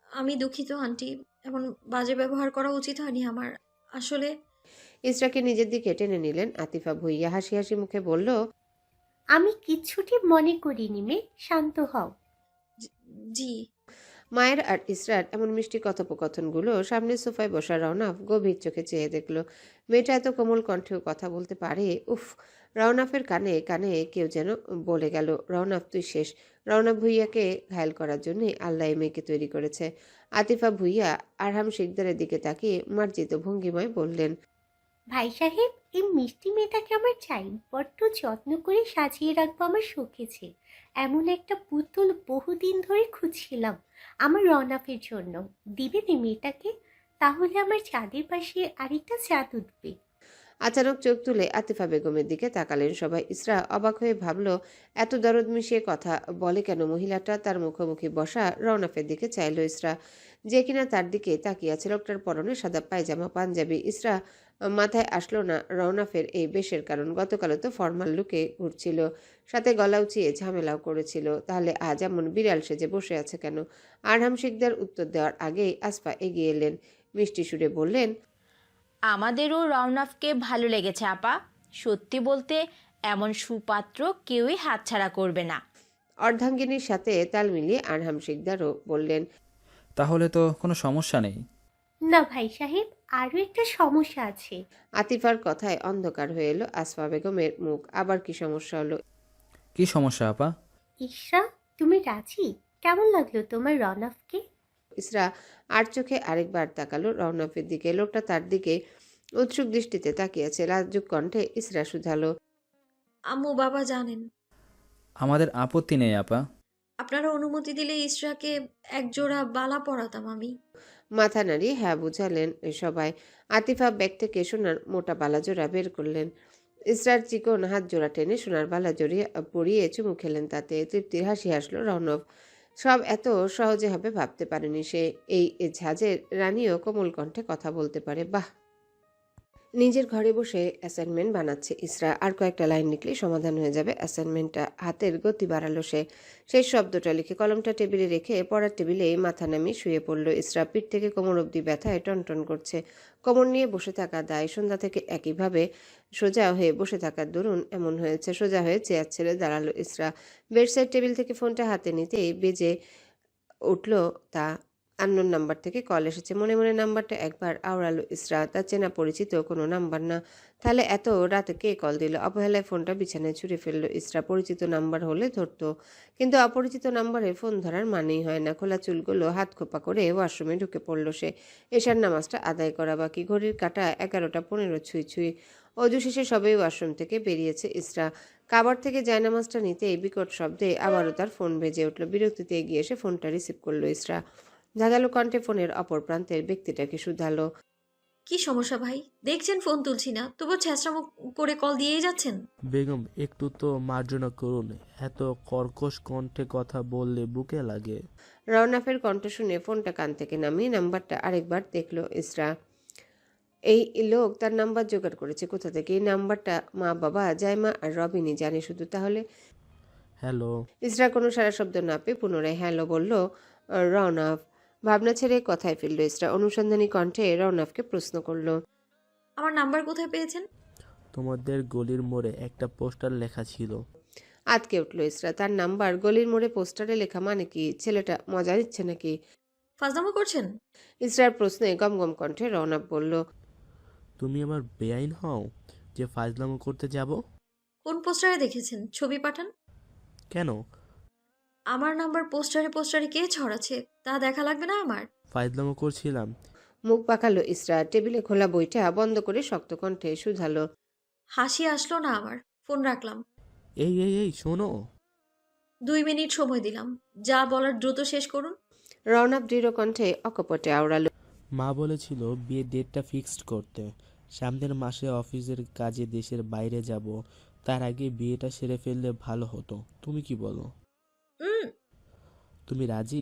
আমি দুঃখিত আন্টি, এমন বাজে ব্যবহার করা উচিত হয়নি আমার। আসলে ইসরাকে নিজের দিকে টেনে নিলেন আতিফা ভুইয়া। হাসি হাসি মুখে বলল। আমি কিচ্ছুটি মনে করিনি মেয়ে, শান্ত হও। জি। মায়ের আর ইসরার এমন মিষ্টি কথোপকথনগুলো সামনে সোফায় বসা রওনাফ গভীর চোখে চেয়ে দেখল। মেয়েটা এত কোমল কণ্ঠেও কথা বলতে পারে? উফ! রওনাফের কানে কানে কেউ যেন বলে গেল, রওনাফ তুই শেষ। রওনাফ ভুইয়াকে ঘায়েল করার জন্যই আল্লাহ এই মেয়েকে তৈরি করেছে। আতিফা ভুইয়া আরহাম শিকদারের দিকে তাকিয়ে মার্জিত ভঙ্গিমায় বললেন, ভাই সাহেব, এই মিষ্টি মেয়েটাকে আমার চাই। বড্ড যত্ন করে সাজিয়ে রাখবো আমার শোকেছে। এমন একটা পুতুল বহুদিন ধরে খুঁজছিলাম আমার রনাফের জন্য। দিবেন এই মেয়েটাকে? তাহলে আমার চাঁদের পাশে আরেকটা চাঁদ উঠবে। আচানক চোখ তুলে আতিফা বেগমের দিকে তাকালেন সবাই। ইসরা অবাক হয়ে ভাবল, এত দরদ মিশিয়ে কথা বলে কেন মহিলাটা? তার মুখোমুখি বসা রওনাফের দিকে চাইল ইসরা, যে কিনা তার দিকে তাকিয়ে আছে। লোকটার পরনে সাদা পায়জামা পাঞ্জাবি। ইসরা মাথায় আসলো না রওনাফের এই বেশের কারণ। গতকালও তো ফর্মাল লুকে ঘুরছিল, সাথে গলা উঁচিয়ে ঝামেলাও করেছিল। তাহলে আজ এমন বিড়াল সেজে বসে আছে কেন? আরহাম শিকদার উত্তর দেওয়ার আগেই আসফা এগিয়ে এলেন, মিষ্টি সুরে বললেন, আমাদেরও রওনাফকে ভালো লেগেছে আপা। সত্যি বলতে এমন সুপাত্র কেউই হাতছাড়া করবে না। অর্ধাঙ্গিনীর সাথে তাল মিলিয়ে আরহাম শিকদারও বললেন, তাহলে তো কোনো সমস্যা নেই। না ভাই সাহেব, আরও একটা সমস্যা আছে। আতিফার কথায় অন্ধকার হয়ে এলো আসফা বেগমের মুখ। আবার কি সমস্যা হলো? কি সমস্যা আপা? ইশরা, তুমি রাজি? কেমন লাগলো তোমার রনাফকে? ইসরা আর চোখে আরেকবার তাকালো রওনাফের দিকে। লোকটা তার দিকে উৎসুক দৃষ্টিতে তাকিয়েছে। লাজুক কণ্ঠে ইসরা শুধালো, আম্মু বাবা জানেন। আমাদের আপত্তি নেই আপা। আপনারা অনুমতি দিলে ইসরাকে এক জোড়া বালা পরাতাম আমি। মাথা নাড়িয়ে হ্যাঁ বুঝালেন সবাই। আতিফা ব্যাগ থেকে সোনার মোটা বালাজোড়া বের করলেন। ইসরার চিকন হাত জোড়া টেনে সোনার বালা জড়িয়ে পরিয়ে চুমু খেলেন তাতে। তৃপ্তির হাসি হাসলো রৌনক। সব এত সহজে হবে ভাবতে পারেনি সে। এই ঝাঁজের রানীও কোমল কণ্ঠে কথা বলতে পারে, বাহ! নিজের ঘরে বসে অ্যাসাইনমেন্ট বানাচ্ছে ইসরা। আর কয়েকটা লাইন লিখলে সমাধান হয়ে যাবে অ্যাসাইনমেন্টটা। হাতের গতি বাড়ালো সে। সেই শব্দটা লিখে কলমটা টেবিলে রেখে পড়ার টেবিলে মাথা নামিয়ে শুয়ে পড়ল ইসরা। পিঠ থেকে কোমর অবধি ব্যথায় টনটন করছে। কোমর নিয়ে বসে থাকা দায়। সন্ধ্যা থেকে একইভাবে সোজা হয়ে বসে থাকার দরুন এমন হয়েছে। সোজা হয়ে চেয়ার ছেড়ে দাঁড়ালো ইসরা। বেডসাইড টেবিল থেকে ফোনটা হাতে নিতেই বেজে উঠল তা। আননোন নাম্বার থেকে কল এসেছে। মনে মনে নাম্বারটা একবার আওড়ালো ইসরা। তার চেনা পরিচিত কোনো নাম্বার না। তাহলে এত রাতে কে কল দিল? অবহেলায় ফোনটা বিছানায় ছুঁড়ে ফেললো ইসরা। পরিচিত নাম্বার হলে ধরতো, কিন্তু অপরিচিত নাম্বারে ফোন ধরার মানেই হয় না। খোলা চুলগুলো হাত খোপা করে ওয়াশরুমে ঢুকে পড়ল সে। এশার নামাজটা আদায় করা বাকি। ঘড়ির কাঁটা 11:15 ছুঁই ছুঁই। অজু শেষে সবাই ওয়াশরুম থেকে বেরিয়েছে ইসরা। কাবার থেকে জায়নামাজটা নিতেই বিকট শব্দে আবারও তার ফোন বেজে উঠল। বিরক্তিতে এগিয়ে এসে ফোনটা রিসিভ করলো ইসরা। ধাঁধালো কণ্ঠে ফোনের অপর প্রান্তের ব্যক্তিটাকে শুধালো, কি সমস্যা ভাই? দেখছেন ফোন তুলছি না, তবু ছ্যাঁচড়ামো করে কল দিয়েই যাচ্ছেন। বেগম, একটু তো মার্জনা করুন। এত কর্কশ কণ্ঠে কথা বললে বুকে লাগে। রওনাফের কণ্ঠ শুনে ফোনটা কান থেকে নামিয়ে নাম্বারটা আরেকবার দেখলো ইসরা। এই লোক তার নাম্বার জোগাড় করেছে কোথা থেকে? এই নাম্বারটা মা বাবা জাইমা আর রবিনই জানে শুধু। তাহলে হ্যালো। ইসরা কোনো সারা শব্দ না পেয়ে পুনরায় হ্যালো বলল রওনাফ। ভাবনা ছেড়ে কথায় ফিরল ইসরা। অনুসন্ধানী কণ্ঠে রওনাফকে প্রশ্ন করলো, আমার নাম্বার কোথায় পেয়েছেন? তোমাদের গলির মোড়ে একটা পোস্টার লেখা ছিল। আতকে উঠল ইসরা। তার নাম্বার গলির মোড়ে পোস্টারে লেখা মানে কি? ছেলেটা মজা নিচ্ছে নাকি? ফাজলামো করছেন? ইসরার প্রশ্নে গমগম কণ্ঠে রওনাফ বলল, তুমি আমার বেআইন হও যে ফাজলামো করতে যাব? কোন পোস্টারে দেখেছেন? ছবি পাঠান। কেন? আমার নাম্বার পোস্টারে পোস্টারে কে ছড়াচ্ছে তা দেখা লাগবে না আমার? ফাজলামো করছিলাম। মুখ পাকালো ইসরা। টেবিলে খোলা বইটা বন্ধ করে শক্ত কণ্ঠে শুধালো, হাসি আসলো না আমার। ফোন রাখলাম। এই এই এই শোনো। 2 মিনিট সময় দিলাম, যা বলার দ্রুত শেষ করুন। রওনাফ দৃঢ় কণ্ঠে অকপটে আওড়ালো, মা বলেছিল বিয়ের ডেটটা ফিক্সড করতে। সামনের মাসে অফিসের কাজে দেশের বাইরে যাব। তার আগে বিয়েটা সেরে ফেললে ভালো হতো। তুমি কি বলো? তুমি রাজি?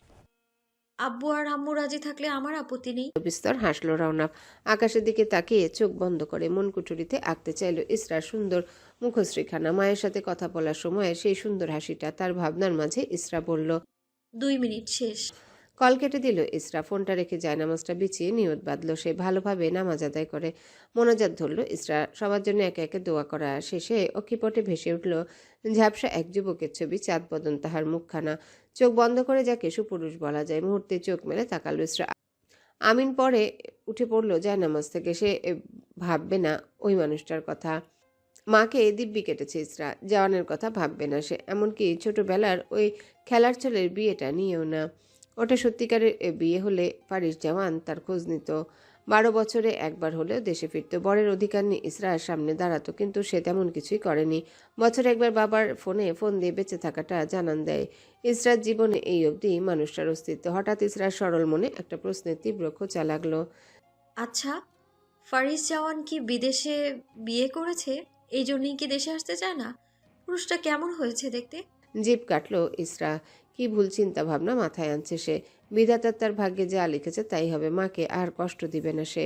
আব্বু আর আম্মু রাজি থাকলে আমার আপত্তি নেই। বিস্তর হাসলো রওনাফ। আকাশের দিকে তাকিয়ে চোখ বন্ধ করে মনকুটুরিতে আঁকতে চাইল ইসরার সুন্দর মুখশ্রীখানা। মায়ের সাথে কথা বলার সময় সেই সুন্দর হাসিটা তার ভাবনার মাঝে। ইসরা বলল, 2 মিনিট শেষ। কল কেটে দিল ইসরা। ফোনটা রেখে জায়নামাজটা বিছিয়ে নিয়ত বাঁধল সে। ভালোভাবে নামাজ আদায় করে মোনাজাত ধরল ইসরা। সবার জন্য একে একে দোয়া করা শেষে অক্ষিপটে ভেসে উঠল ঝাপসা এক যুবকের ছবি। চাঁদ বদন তাহার মুখখানা। চোখ বন্ধ করে যাকে সুপুরুষ বলা যায়। মুহূর্তে চোখ মেলে তাকালো ইসরা। আমিন পরে উঠে পড়ল জায়নামাজ থেকে। সে ভাববে না ওই মানুষটার কথা। মাকে দিব্যি কেটেছে ইসরা, জওয়ানের কথা ভাববে না সে, এমনকি ছোটবেলার ওই খেলার ছেলের বিয়েটা নিয়েও না। ওটা সত্যিকারের বিয়ে হলে ফারিস জওয়ান তার খোঁজ নিত, 12 বছরে একবার হলেও দেশে ফিরত, বরের অধিকার নিয়ে ইসরার সামনে দাঁড়াতো, কিন্তু সে তেমন কিছুই করেনি। বছরে একবার বাবার ফোন দিয়ে বেঁচে থাকাটা জানান দেয়। ইসরার জীবনে এই অবধি মানুষটার অস্তিত্ব। হঠাৎ ইসরার সরল মনে একটা প্রশ্নের তীব্র খোঁচা লাগলো। আচ্ছা, ফারিস জাওয়ান কি বিদেশে বিয়ে করেছে? এই জন্যই কি দেশে আসতে চায় না? পুরুষটা কেমন হয়েছে দেখতে? জিভ কাটলো ইসরা। কি ভুল চিন্তা ভাবনা মাথায় আনছে সে। বিধাতা তার ভাগ্যে যা লিখেছে তাই হবে, মাকে আর কষ্ট দিবে না সে।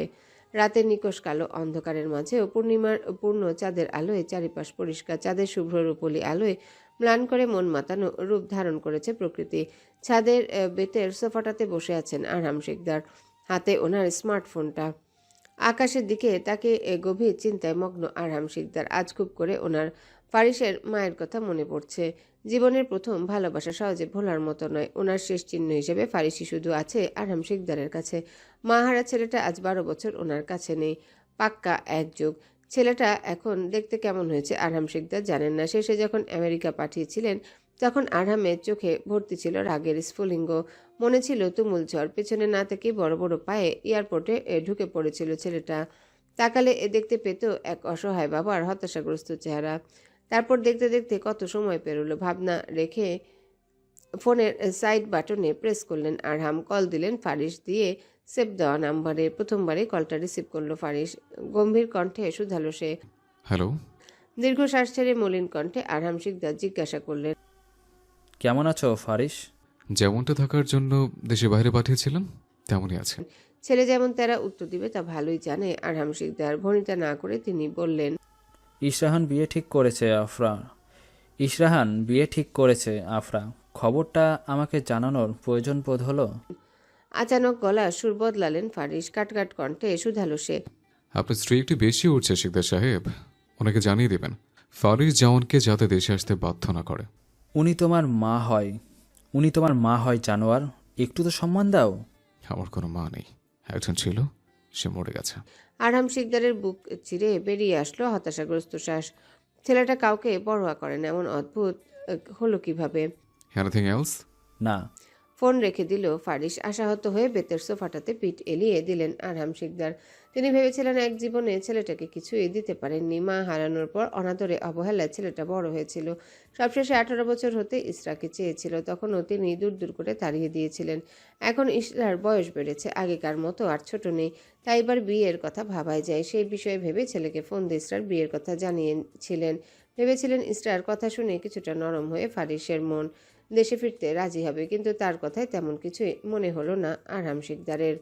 রাতের নিকষ কালো অন্ধকারের মাঝেও পূর্ণিমার পূর্ণ চাঁদের আলোয় চারিপাশ পরিষ্কার। চাঁদের শুভ্র রূপলি আলোয় ম্লান করে মন মাতানো রূপ ধারণ করেছে প্রকৃতি। ছাদের বেতের সোফাটাতে বসে আছেন আরহাম শিকদার, হাতে ওনার স্মার্টফোনটা। আকাশের দিকে তাকে গভীর চিন্তায় মগ্ন আরহাম শিকদার। আজ খুব করে ওনার ফারিসের মায়ের কথা মনে পড়ছে। জীবনের প্রথম ভালোবাসা সহজে ভোলার মতো নয়। ওনার শেষ চিহ্ন হিসেবে ফারিসি শুধু আছে আরহাম শিকদারের কাছে। মা হারা ছেলেটা আজ 12 বছর ওনার কাছে নেই, পাক্কা এক যুগ। ছেলেটা এখন দেখতে কেমন হয়েছে আরহাম শিকদার জানেন না। শেষে যখন আমেরিকা পাঠিয়েছিলেন তখন আরহামের চোখে ভর্তি ছিল রাগের স্ফুলিঙ্গ, মনে ছিল তুমুল ঝড়। পেছনে না থেকে বড় বড় পায়ে এয়ারপোর্টে ঢুকে পড়েছিল ছেলেটা। তাকালে দেখতে পেত এক অসহায় বাবার হতাশাগ্রস্ত চেহারা। তারপর দেখতে দেখতে কত সময় পেরোলো। ভাবনা রেখে ফোনের সাইড বাটনে প্রেস করলেন আরহাম। কল দিলেন ফারিস দিয়ে সেভ দেওয়া নাম্বারে। প্রথমবারে কলটা রিসিভ করলো ফারিস। গম্ভীর কণ্ঠে শুধালো সে। হ্যালো। দীর্ঘশ্বাস ছেড়ে মলিন কণ্ঠে আরহাম শিকদার জিজ্ঞাসা করলেন, কেমন আছো ফারিস? যেমনটা থাকার জন্য দেশে বাইরে পাঠিয়েছিলাম তেমনই আছে। ছেলে যেমন তারা উত্তর দিবে তা ভালোই জানে আরহাম শিকদার। ভনিতা না করে তিনি বললেন, ইশরাহান বিয়ে ঠিক করেছে আফরা। খবরটা আমাকে জানানোর প্রয়োজন বোধ হলো। আচানক গলা সুর বদলালেন ফারিস। কাটকাট কণ্ঠে শুধালো সে, আপনার স্ত্রী একটু বেশি উঠছে শিকদার সাহেব, ওনাকে জানিয়ে দেবেন ফারিস জাওয়ানকে যাতে দেশে আসতে বাধ্য না করে। উনি তোমার মা হয় জানোয়ার, একটু তো সম্মান দাও। আমার কোনো মা নেই, একজন ছিল, সে মরে গেছে। আরহাম শিকদারের বুক চিরে বেরিয়ে আসলো হতাশাগ্রস্ত শ্বাস। ছেলেটা কাউকে পরোয়া করে না, এমন অদ্ভুত হলো কিভাবে? Anything else? না। ফোন রেখে দিল ফারিস। আশাহত হয়ে বেতের সোফাটাতে পিঠ এলিয়ে দিলেন আরহাম শিকদার। তিনি ভেবেছিলেন এক জীবনে ছেলেটাকে কিছুই দিতে পারেননি। মা হারানোর পর অনাদরে অবহেলায় ছেলেটা বড় হয়েছিল। সবশেষে 18 বছর হতে ইসরাকে চেয়েছিল, তখনও তিনি দূর দূর করে তাড়িয়ে দিয়েছিলেন। এখন ইসরার বয়স বেড়েছে, আগেকার মতো আর ছোট নেই, তাই এবার বিয়ের কথা ভাবাই যায়। সেই বিষয়ে ভেবে ছেলেকে ফোন দিয়ে ইসরার বিয়ের কথা জানিয়েছিলেন। ভেবেছিলেন ইসরার কথা শুনে কিছুটা নরম হয়ে ফারিসের মন দেশে ফিরতে রাজি হবে, কিন্তু তার কথায় তেমন কিছুই মনে হলো না আরহাম শিকদারের।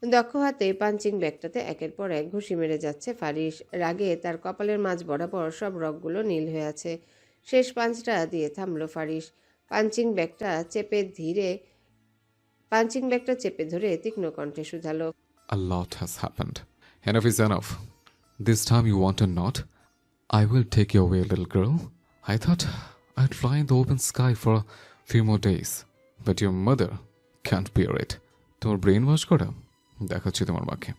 দক্ষ হাতে পাঞ্চিং ব্যাগটাতে একের পর এক ঘুষি মেরে যাচ্ছে ফারিস। রাগে তার কপালের মাঝ বরাবর সব রগগুলো নীল হয়ে আছে। শেষ পাঞ্চটা দিয়ে থামলো ফারিস। পাঞ্চিং ব্যাগটা চেপে ধরে তীক্ষ্ণ কণ্ঠে শুধালো, A lot has happened. Enough is enough. This time you want or not, I will take you away, little girl. I thought I'd fly in the open sky for a few more days, but your mother can't bear it. তোমার brain wash করা দেখাচ্ছি তোমার মাকে,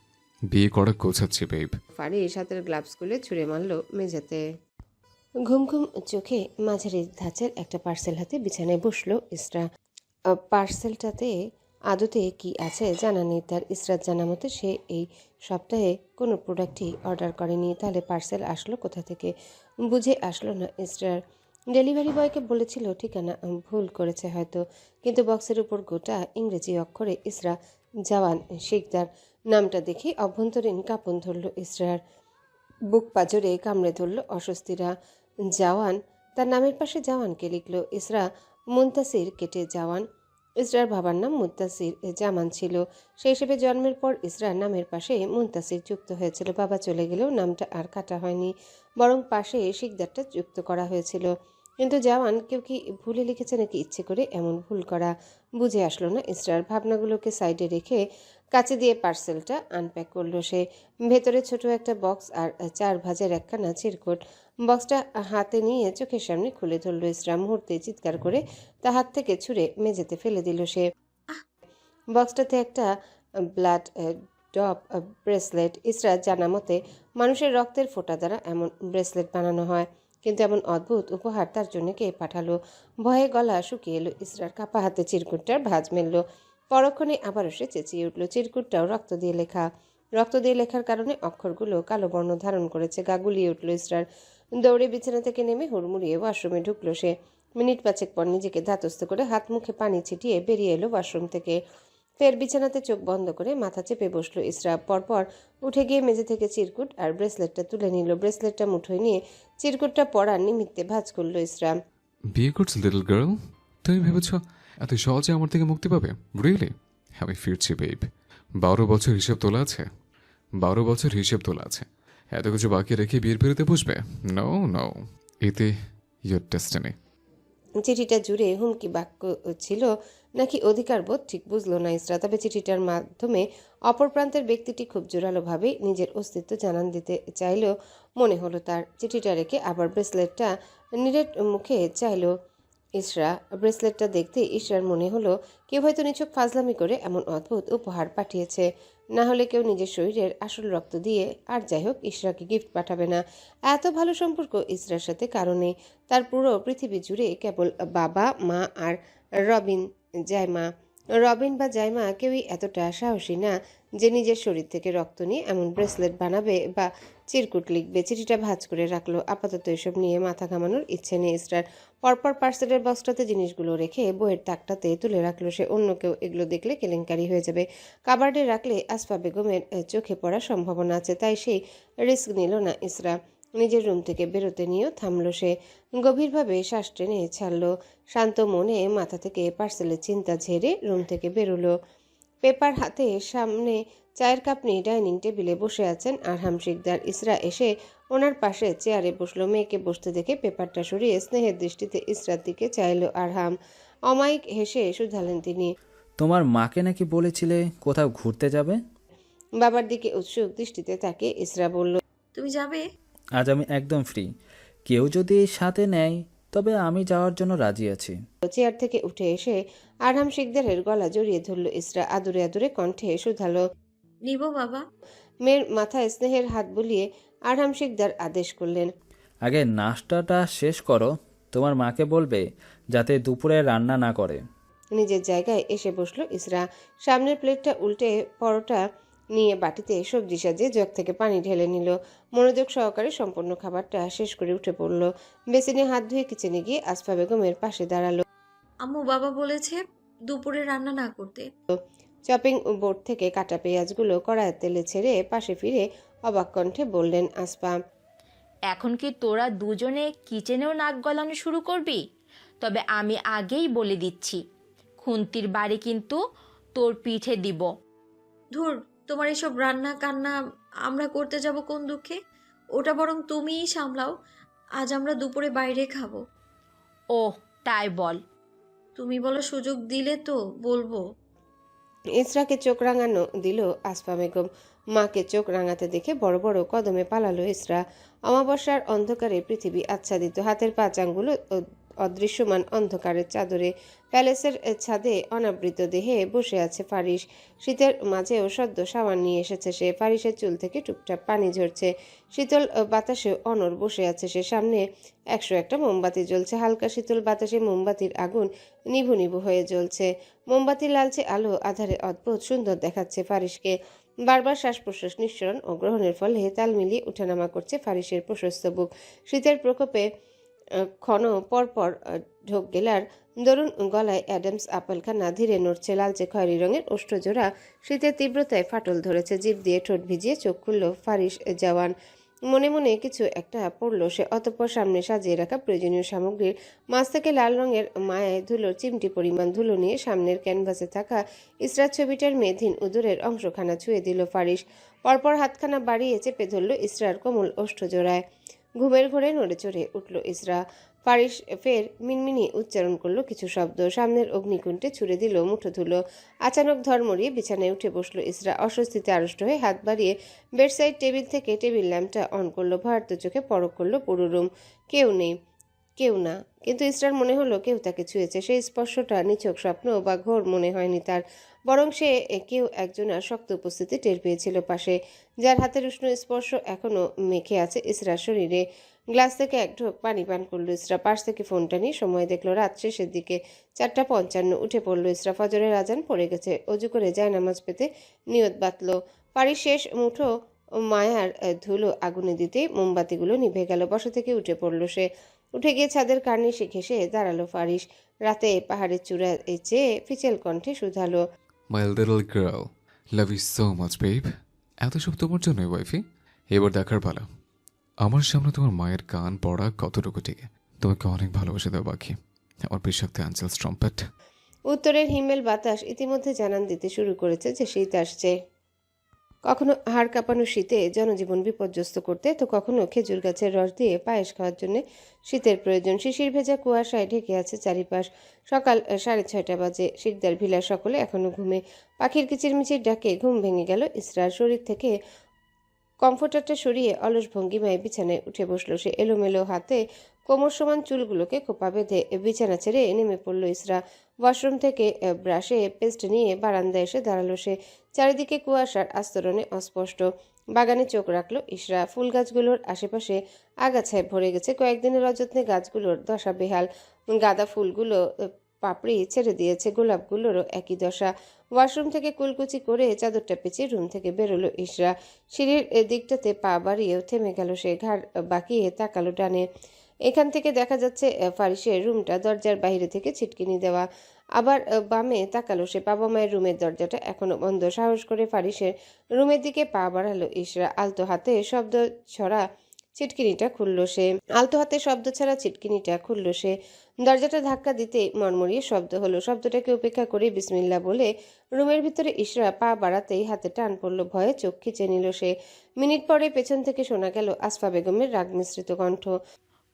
বিয়ে করা গোছাচ্ছি babe. Faris হাতের gloves খুলে ছুঁড়ে মারল মেঝেতে। ঘুম ঘুম চোখে মাঝারি ধাঁচের একটা পার্সেল হাতে বিছানায় বসলো ইসরা। পার্সেলটাতে আদতে কি আছে জানা নেই তার। ইসরাত জানা মতে সে এই সপ্তাহে কোনো প্রোডাক্টই অর্ডার করেনি। তাহলে পার্সেল আসলো কোথা থেকে? বুঝে আসলো না ইসরার। ডেলিভারি বয়কে বলেছিল ঠিকানা ভুল করেছে হয়তো, কিন্তু বক্সের উপর গোটা ইংরেজি অক্ষরে ইসরা জওয়ান শিকদার নামটা দেখে অভ্যন্তরীণ কাঁপন ধরল ইসরার। বুক পাজরে কামড়ে ধরল অস্বস্তিরা। জওয়ান, তার নামের পাশে জওয়ানকে লিখল ইসরা। মুনতাসির কেটে জওয়ান। ইসরার বাবার নাম মুনতাসির জামান ছিল। সেই হিসেবে জন্মের পর ইসরার নামের পাশে মুনতাসির যুক্ত হয়েছিল। বাবা চলে গেলেও নামটা আর কাটা হয়নি, বরং পাশে শিকদারটা যুক্ত করা হয়েছিল। কিন্তু জওয়ান কেউ কি ভুলে লিখেছে নাকি ইচ্ছে করে এমন ভুল করা? বুঝে আসলো না ইসরার। ভাবনাগুলোকে সাইডে রেখে কাছে দিয়ে পার্সেলটা আনপ্যাক করলো সে। ভেতরে ছোট একটা বক্স আর 4 ভাজের একখানা চিরকুট। বক্সটা হাতে নিয়ে চোখের সামনে খুলে ধরল ইসরা। মুহূর্তে চিৎকার করে তা হাত থেকে ছুঁড়ে মেঝেতে ফেলে দিল সে। বক্সটাতে একটা ব্লাড ড্রপ ব্রেসলেট। ইসরা জানা মতে মানুষের রক্তের ফোঁটা দ্বারা এমন ব্রেসলেট বানানো হয়, কিন্তু এমন অদ্ভুত উপহার তার জন্য কে পাঠালো? ভয়ে গলা শুকিয়ে এলো ইসরার, কাপা হাতে চিরকুটটার ভাঁজ মেলল। পরক্ষণে আবারও সে চেঁচিয়ে উঠল। চিরকুটটাও রক্ত দিয়ে লেখা। রক্ত দিয়ে লেখার কারণে অক্ষরগুলো কালো বর্ণ ধারণ করেছে। গা গুলিয়ে উঠল ইসরার। দৌড়ে বিছানা থেকে নেমে হুড়মুড়িয়ে ওয়াশরুমে ঢুকলো সে। মিনিট পাঁচেক পর নিজেকে ধাতস্থ করে হাত মুখে পানি ছিটিয়ে বেরিয়ে এলো ওয়াশরুম থেকে। ফের বিছানাতে চোখ বন্ধ করে মাথা চেপে বসলো ইসরা। পরপর উঠে গিয়ে মেঝে থেকে চিরকুট আর ব্রেসলেটটা তুলে নিল। ব্রেসলেটটা মুঠোয় নিয়ে চিরকুটটা পরার নিমিত্তে ভাঁজ করলো ইসরা। বিয়ে করছি লিটল গার্ল? তুমি ভেবেছ এত সহজে আমার থেকে মুক্তি পাবে? রিয়েলি? আমি ফিরছি বেব। 12 বছর হিসেব তোলা আছে। 12 বছর হিসেব তোলা আছে। এত কিছু বাকি রেখে বিয়ের পেরোতে বসবে? নো নো, এতে ইয়োর ডেস্টিনি। চিঠিটা জুড়ে হুমকি বাক্য ছিল নাকি অধিকার বোধ ঠিক বুঝলো না ইসরা। তবে চিঠিটার মাধ্যমে অপর প্রান্তের ব্যক্তিটি খুব জোরালোভাবেই নিজের অস্তিত্ব জানান দিতে চাইল মনে হলো তার। চিঠিটা রেখে আবার ব্রেসলেটটা নিরেট মুখে চাইল ইসরা। ব্রেসলেটটা দেখতে ইসরার মনে হলো কেউ হয়তো নিছক ফাজলামি করে এমন অদ্ভুত উপহার পাঠিয়েছে, না হলে কেউ নিজের শরীরের আসল রক্ত দিয়ে। আর যাই হোক, ইসরাকে গিফট পাঠাবে না। এত ভালো সম্পর্ক ইসরার সাথে কারণে তার পুরো পৃথিবী জুড়ে কেবল বাবা, মা আর রবিন জাইমা। রবিন বা জাইমা কেউই এতটা সাহসী না যে নিজের শরীর থেকে রক্ত নিয়ে এমন ব্রেসলেট বানাবে বা চিরকুট লিখবে। চিঠিটা ভাঁজ করে রাখলো। আপাতত এসব নিয়ে মাথা ঘামানোর ইচ্ছে নেই ইসরার। পরপর পার্সেলের বক্সটাতে জিনিসগুলো রেখে বইয়ের তাকটাতে তুলে রাখলো সে। অন্য কেউ এগুলো দেখলে কেলেঙ্কারি হয়ে যাবে। কাবার্ডে রাখলে আসফা বেগমের চোখে পড়ার সম্ভাবনা আছে, তাই সেই রিস্ক নিল না ইসরা। নিজের রুম থেকে বেরোতে নিয়েও থামলো সে। গভীরভাবে শ্বাস টেনে ছাড়লো। শান্ত মনে মাথা থেকে পার্সেলের চিন্তা ঝেড়ে রুম থেকে বেরোলো। পেপার হাতে সামনে চায়ের কাপ নিয়ে ডাইনিং টেবিলে বসে আছেন আরহাম শিকদার। ইসরা এসে ওনার পাশে চেয়ারে বসলো। মেয়েকে বসতে দেখে পেপারটা সরিয়ে স্নেহের দৃষ্টিতে ইসরার দিকে চাইল আরহাম। অমায়িক হেসে শুধালেন তিনি, তোমার মাকে নাকি বলেছিলে কোথাও ঘুরতে যাবে? বাবার দিকে উৎসুক দৃষ্টিতে তাকে ইসরা বলল, তুমি যাবে? আজ আমি একদম ফ্রি। কেউ যদি সাথে নেয় তবে আমি যাওয়ার জন্য রাজি আছি। চেয়ার থেকে উঠে এসে আরহাম শিকদারের গলা জড়িয়ে ধরল ইসরা। আদুরে আদুরে কণ্ঠে শুধালো, নিব বাবা। মেয়ের মাথায় স্নেহের হাত বুলিয়ে আরহাম শিকদার আদেশ করলেন, আগে নাশতাটা শেষ করো। তোমার মাকে বলবে যাতে দুপুরে রান্না না করে। নিজের জায়গায় এসে বসলো ইসরা। সামনের প্লেটটা উল্টে পরোটা নিয়ে বাটিতে সবজি সাজিয়ে জগ থেকে পানি ঢেলে নিল। মনোযোগ সহকারে সম্পূর্ণ খাবারটা শেষ করে উঠে পড়ল। বেসিনে হাত ধুয়ে কিচেনে গিয়ে আসফা বেগমের পাশে দাঁড়ালো। আম্মু বাবা বলেছে দুপুরে রান্না না করতে। চপিং বোর্ড থেকে কাটা পেঁয়াজগুলো কড়াইয়ের তেলে ছেড়ে পাশে ফিরে অবাক কণ্ঠে বললেন আসফা, এখন কি তোরা দুজনে কিচেনেও নাক গলানো শুরু করবি? তবে আমি আগেই বলে দিচ্ছি, খুন্তির বাড়ি কিন্তু তোর পিঠে দিব। ধুর, তোমার এসব রান্না কান্না আমরা করতে যাব কোন দুঃখে? ওটা বরং তুমিই সামলাও। আজ আমরা দুপুরে বাইরে খাবো। ওহ, তাই বল। তুমি বলো, সুযোগ দিলে তো বলবো। ইসরাকে চোখ রাঙানো দিল আসফা বেগম। মাকে চোখ রাঙাতে দেখে বড় বড় কদমে পালালো ইসরা। অমাবস্যার অন্ধকারে পৃথিবী আচ্ছাদিত। হাতের পাঁচ আঙ্গুল অদৃশ্যমান অন্ধকারের চাদরে। প্যালেসের ছাদে অনাবৃত দেহে বসে আছে ফারিস। শীতের মাঝেও সদ্য সাবান নিয়ে এসেছে সে। ফারিসের চুল থেকে টুপটাপ পানি ঝরছে। শীতল বাতাসে অনর বসে আছে সে। সামনে 101টা মোমবাতি জ্বলছে। হালকা শীতল বাতাসে মোমবাতির আগুন নিভু নিভু হয়ে জ্বলছে। মোমবাতির লালচে আলো আধারে অদ্ভুত সুন্দর দেখাচ্ছে ফারিসকে। বারবার শ্বাস প্রশ্বাস নিঃসরণ ও গ্রহণের ফলে তাল মিলিয়ে উঠানামা করছে ফারিসের প্রশস্ত বুক। শীতের প্রকোপে ক্ষণ পরপর ঢোক গেলার দরুন গলায় অ্যাডামস আপেলখানা ধীরে নড়ছে। লালচে খয়েরি রঙের ওষ্ঠজোড়া শীতের তীব্রতায় ফাটল ধরেছে। জিভ দিয়ে ঠোঁট ভিজিয়ে চোখ খুলল ফারিস জওয়ান। মনে মনে কিছু একটা পড়ল সে। অতঃপর সামনে সাজিয়ে রাখা প্রয়োজনীয় সামগ্রীর মাঝ থেকে লাল রঙের মায়ায় ধুলোর চিমটি পরিমাণ ধুলো নিয়ে সামনের ক্যানভাসে থাকা ইসরাত ছবিটার মেধিন উদরের অংশখানা ছুঁয়ে দিল ফারিস। পরপর হাতখানা বাড়িয়ে চেপে ধরল ইসরার কোমল ওষ্ঠজোড়ায়। ঘুমের ঘোরে নড়ে চড়ে উঠল ইসরা। ফারিস ফের মিনমিনি উচ্চারণ করলো কিছু শব্দ। সামনের অগ্নিকুণ্ডে ছুড়ে দিল মুঠো ধুলো। আচানক ধর্মড়িয়ে বিছানায় উঠে বসলো ইসরা। অস্বস্তিতে আড়ষ্ট হয়ে হাত বাড়িয়ে বেডসাইড টেবিল থেকে টেবিল ল্যাম্পটা অন করলো। ভয়ার্ত চোখে পরখ করলো পুরো রুম। কেউ নেই। কেউ না, কিন্তু ইসরার মনে হলো কেউ তাকে ছুঁয়েছে। সেই স্পর্শটা নিছক স্বপ্ন বা ঘোর মনে হয়নি তার, বরং সে কেউ একজনের শক্ত উপস্থিতি টের পেয়েছিল পাশে, যার হাতের উষ্ণ স্পর্শ এখনো মেখে আছে ইসরার শরীরে। গ্লাস থেকে এক ঢোক পানি পান করলো ইসরা, পাশ থেকে ফোনটা নিয়ে সময় দেখলো। রাত শেষের দিকে 4:55। উঠে পড়লো ইসরা। ফজরের আজান পড়ে গেছে। অজু করে যায় নামাজ পেতে নিয়ত বাতলো। ফারিস শেষ মুঠো মায়ার ধুলো আগুনে দিতেই মোমবাতিগুলো নিভে গেল। বসা থেকে উঠে পড়লো সে। উঠে গিয়ে ছাদের কার্নিশে ঘেঁষে দাঁড়ালো ফারিস। রাতে পাহাড়ের চূড়ায় চেয়ে ফিচেল কণ্ঠে শুধালো, my little girl, love you so much babe. এত সব তোমার জন্যই ওয়াইফি। এবার দেখার পালা আমার সামনে তোমার মায়ের গান পড়া কতটুকু টিকে। তোমাকে অনেক ভালোবাসা দেওয়া বাকি আমার বিষাক্ত অ্যাঞ্জেলস ট্রাম্পেট। উত্তরের হিমেল বাতাস ইতিমধ্যে জানান দিতে শুরু করেছে যে শীত আসছে। কখনো হাড় কাঁপানো শীতে জনজীবন বিপর্যস্ত করতে, তো কখনো খেজুর গাছের রস দিয়ে পায়েস খাওয়ার জন্য শীতের প্রয়োজন। শিশির ভেজা কুয়াশায় ঢেকে আছে চারিপাশ। সকাল 6:30 বাজে। শিকদার ভিলা সকলে এখনো ঘুমে। পাখির কিচিরমিচির ডাকে ঘুম ভেঙে গেল ইসরার। শরীর থেকে কমফোর্টারটা সরিয়ে অলস ভঙ্গিমায় বিছানায় উঠে বসলো সে। এলোমেলো হাতে কোমর সমান চুলগুলোকে খোপা বেঁধে বিছানা ছেড়ে নেমে পড়ল ইসরা। ওয়াশরুম থেকে ব্রাশে পেস্ট নিয়ে বারান্দায় এসে দাঁড়ালো সে। চারিদিকে কুয়াশার আস্তরণে অস্পষ্ট। বাগানে চোখ রাখলো ইসরা। ফুল গাছগুলোর আশেপাশে আগাছায় ভরে গেছে। কয়েকদিনের অযত্নে গাছগুলোর দশা বেহাল। গাঁদা ফুলগুলো পাপড়ি ছেড়ে দিয়েছে, গোলাপগুলোরও একই দশা। ওয়াশরুম থেকে কুলকুচি করে চাদরটা পেঁচিয়ে রুম থেকে বেরোলো ইসরা। সিঁড়ির দিকটাতে পা বাড়িয়েও থেমে গেল সে। ঘাড় বাঁকিয়ে তাকালো ডানে। এখান থেকে দেখা যাচ্ছে ফারিসের রুমটা। দরজার বাইরে থেকে ছিটকিনি দেওয়া। আবার বামে তাকালো সে। বাবা মায়ের রুমের দরজাটা এখনো বন্ধ। সাহস করে ফারিসের রুমের দিকে পা বাড়ালো ইসরা। আলতো হাতে শব্দ ছড়া ছিটকিনিটা খুলল সে। দরজাটা ধাক্কা দিতে মরমরিয়ে শব্দ হলো। শব্দটাকে উপেক্ষা করে বিসমিল্লা বলে রুমের ভিতরে ইসরা পা বাড়াতেই হাতে টান পড়ল। ভয়ে চোখ খিচে নিল সে। মিনিট পরে পেছন থেকে শোনা গেল আসফা বেগমের রাগ মিশ্রিত কণ্ঠ,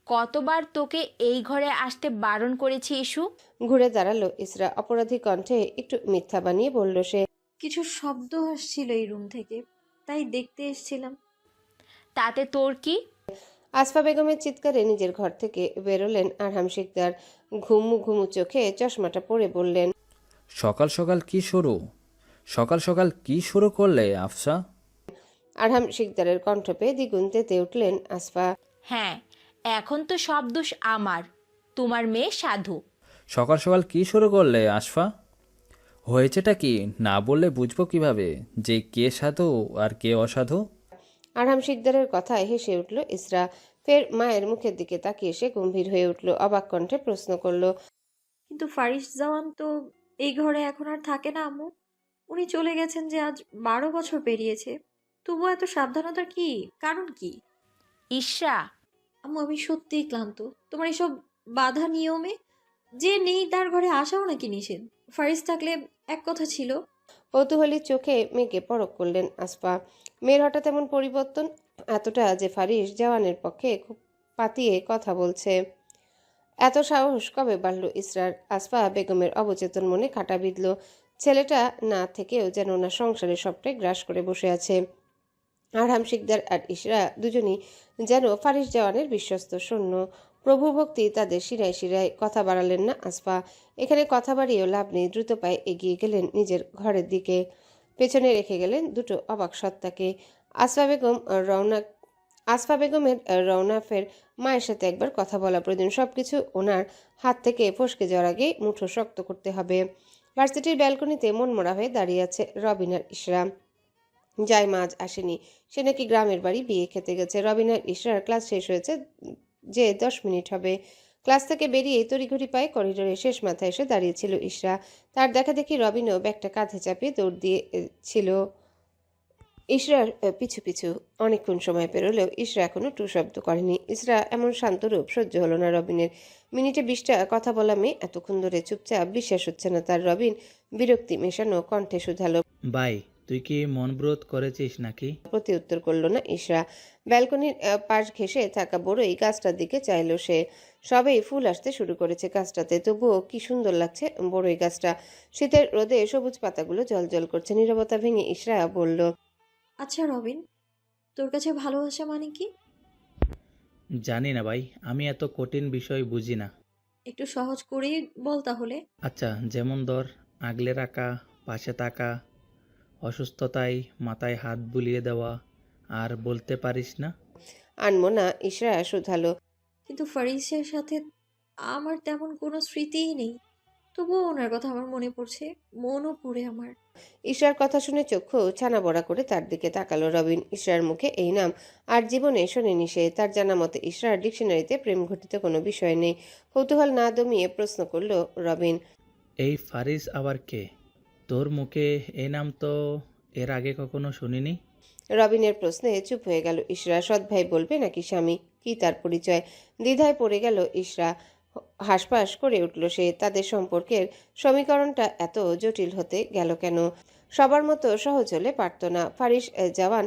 কতবার তোকে এই ঘরে আসতে বারণ করেছি ইস্যু? ঘুরে দাঁড়ালো ইসরা। অপরাধী কণ্ঠে একটু মিথ্যা বানিয়ে বলল সে, কিছু শব্দ আসছিল এই রুম থেকে, তাই দেখতে এসেছিলাম। তাতে তোর কি? আসফা বেগমের চিৎকারে নিজের ঘর থেকে বেরোলেন আরহাম শিকদার। ঘুমু ঘুমু চোখে চশমাটা পরে বললেন, সকাল সকাল কি শুরু করলে আফসা? আরহাম শিকদারের কণ্ঠ পেয়ে দ্বিগুণ তেতে উঠলেন আসফা। হ্যাঁ, এখন তো সব দোষ আমার। তোমার মেয়ে সাধু। সকাল সকাল কি শুরু করলে আশফা? হয়েছেটা কি না বললে বুঝবো কিভাবে যে কে সাধু আর কে অসাধু? আরহাম শিকদারের কথায় হেসে উঠল ইসরা। ফের মায়ের মুখের দিকে তাকিয়ে সে গম্ভীর হয়ে উঠল। অবাক কণ্ঠে প্রশ্ন করল, কিন্তু ফারিস জাওয়ান তো এই ঘরে এখন আর থাকে না আম্মু। উনি চলে গেছেন যে আজ 12 বছর পেরিয়েছে। তবু এত সাবধানতার কি কারণ কি? ইশরা, আম্মু আমি সত্যিই ক্লান্ত তোমার এসব বাধা নিয়মে। যে নেই তার ঘরে আসাও নাকি নিষেধ? ফারিস থাকলে এক কথা ছিল। কৌতূহলী চোখে মেয়েকে পরখ করলেন আসফা। মেয়ের হঠাৎ এমন পরিবর্তন, এতটা যে ফারিস জওয়ানের পক্ষে খুব পাতিয়ে কথা বলছে। এত সাহস কবে বাড়ল ইসরার? আসফা বেগমের অবচেতন মনে কাঁটা বিঁধল। ছেলেটা না থেকেও যেন না সংসারে সবটাই গ্রাস করে বসে আছে। আরহাম শিকদার আর ইসরা দুজনই যেন ফারিস জওয়ানের বিশ্বস্ত সৈন্য। প্রভু ভক্তি তাদের শিরায় শিরায়। কথা বাড়ালেন না আসফা। এখানে কথা বাড়িয়েও লাভ নেই। দ্রুত পায়ে এগিয়ে গেলেন নিজের ঘরের দিকে। পেছনে রেখে গেলেন দুটো অবাক সত্তাকে। আসফা বেগমের রওনাফের মায়ের সাথে একবার কথা বলা প্রয়োজন। সবকিছু ওনার হাত থেকে ফসকে যাওয়ার আগে মুঠো শক্ত করতে হবে। ভার্সিটির ব্যালকনিতে মনমরা হয়ে দাঁড়িয়ে আছে রবিন আর ইসরা। জাইমা আজ আসেনি। সে নাকি গ্রামের বাড়ি বিয়ে খেতে গেছে। রবিন আর ইসরার ক্লাস শেষ হয়েছে যে 10 মিনিট হবে। ক্লাস থেকে বেরিয়ে তড়িঘড়ি পায়ে করিডোরে শেষ মাথায় এসে দাঁড়িয়েছিল ইসরা। তার দেখা দেখি রবিনও ব্যাগটা কাঁধে চাপিয়ে দৌড় দিয়েছিল ইসরার পিছু পিছু। অনেকক্ষণ সময় পেরোলেও ইসরা এখনো টু শব্দ করেনি। ইসরা এমন শান্ত রূপ সহ্য হলো না রবিনের। মিনিটে 20টা কথা বলা মেয়ে এতক্ষণ ধরে চুপচাপ, বিশ্বাস হচ্ছে না তার। রবিন বিরক্তি মেশানো কণ্ঠে শুধালো, ভাই তুই কি মন ব্রত করেছিস নাকি? প্রতি উত্তর করলো না ইসরা। ব্যালকনির পাশ ঘেঁষে থাকা বড়ই গাছটার দিকে চাইল সে। সবেই ফুল আসতে শুরু করেছে গাছটাতে। তবুও কি সুন্দর লাগছে বড়ই গাছটা। শীতের রোদে সবুজ পাতাগুলো জলজল করছে। নীরবতা ভেঙে ইসরা বলল, আচ্ছা রবিন, তোর কাছে ভালোবাসা মানে কি? জানি না ভাই, আমি এত কঠিন বিষয় বুঝি না। একটু সহজ করেই বল তাহলে। আচ্ছা, যেমন ধর, আগলে রাখা, পাশে থাকা, অসুস্থতায় মাথায় হাত বুলিয়ে দেওয়া, আর বলতে পারিস না। আনমনা ইশরা শুধালো। কিন্তু ফারিসের সাথে আমার তেমন কোনো স্মৃতিই নেই, তবুও ওনার কথা আমার মনে পড়ছে, মনও পড়ে আমার। ইশরার কথা শুনে চক্ষু ছানা বড়া করে তার দিকে তাকালো রবিন। ইশরার মুখে এই নাম আর জীবনে শোনেনি সে। তার জানা মতে ইশরার ডিকশনারিতে প্রেম ঘটিত কোনো বিষয় নেই। কৌতূহল না দমিয়ে প্রশ্ন করল রবিন। এই ফারিস আবার কে? তোর মুখে এই নাম তো এর আগে কখনো শুনিনি। রবিনের প্রশ্নে চুপ হয়ে গেল ইশরা। সৎ ভাই বলবে নাকি স্বামী, কি তার পরিচয়? দ্বিধায় পড়ে গেল ইশরা। হাসপাস করে উঠল সে। তাদের সম্পর্কের সমীকরণটা এত জটিল হতে গেল কেন? সবার মতো সহজ হলে পারত না। ফারিস জওয়ান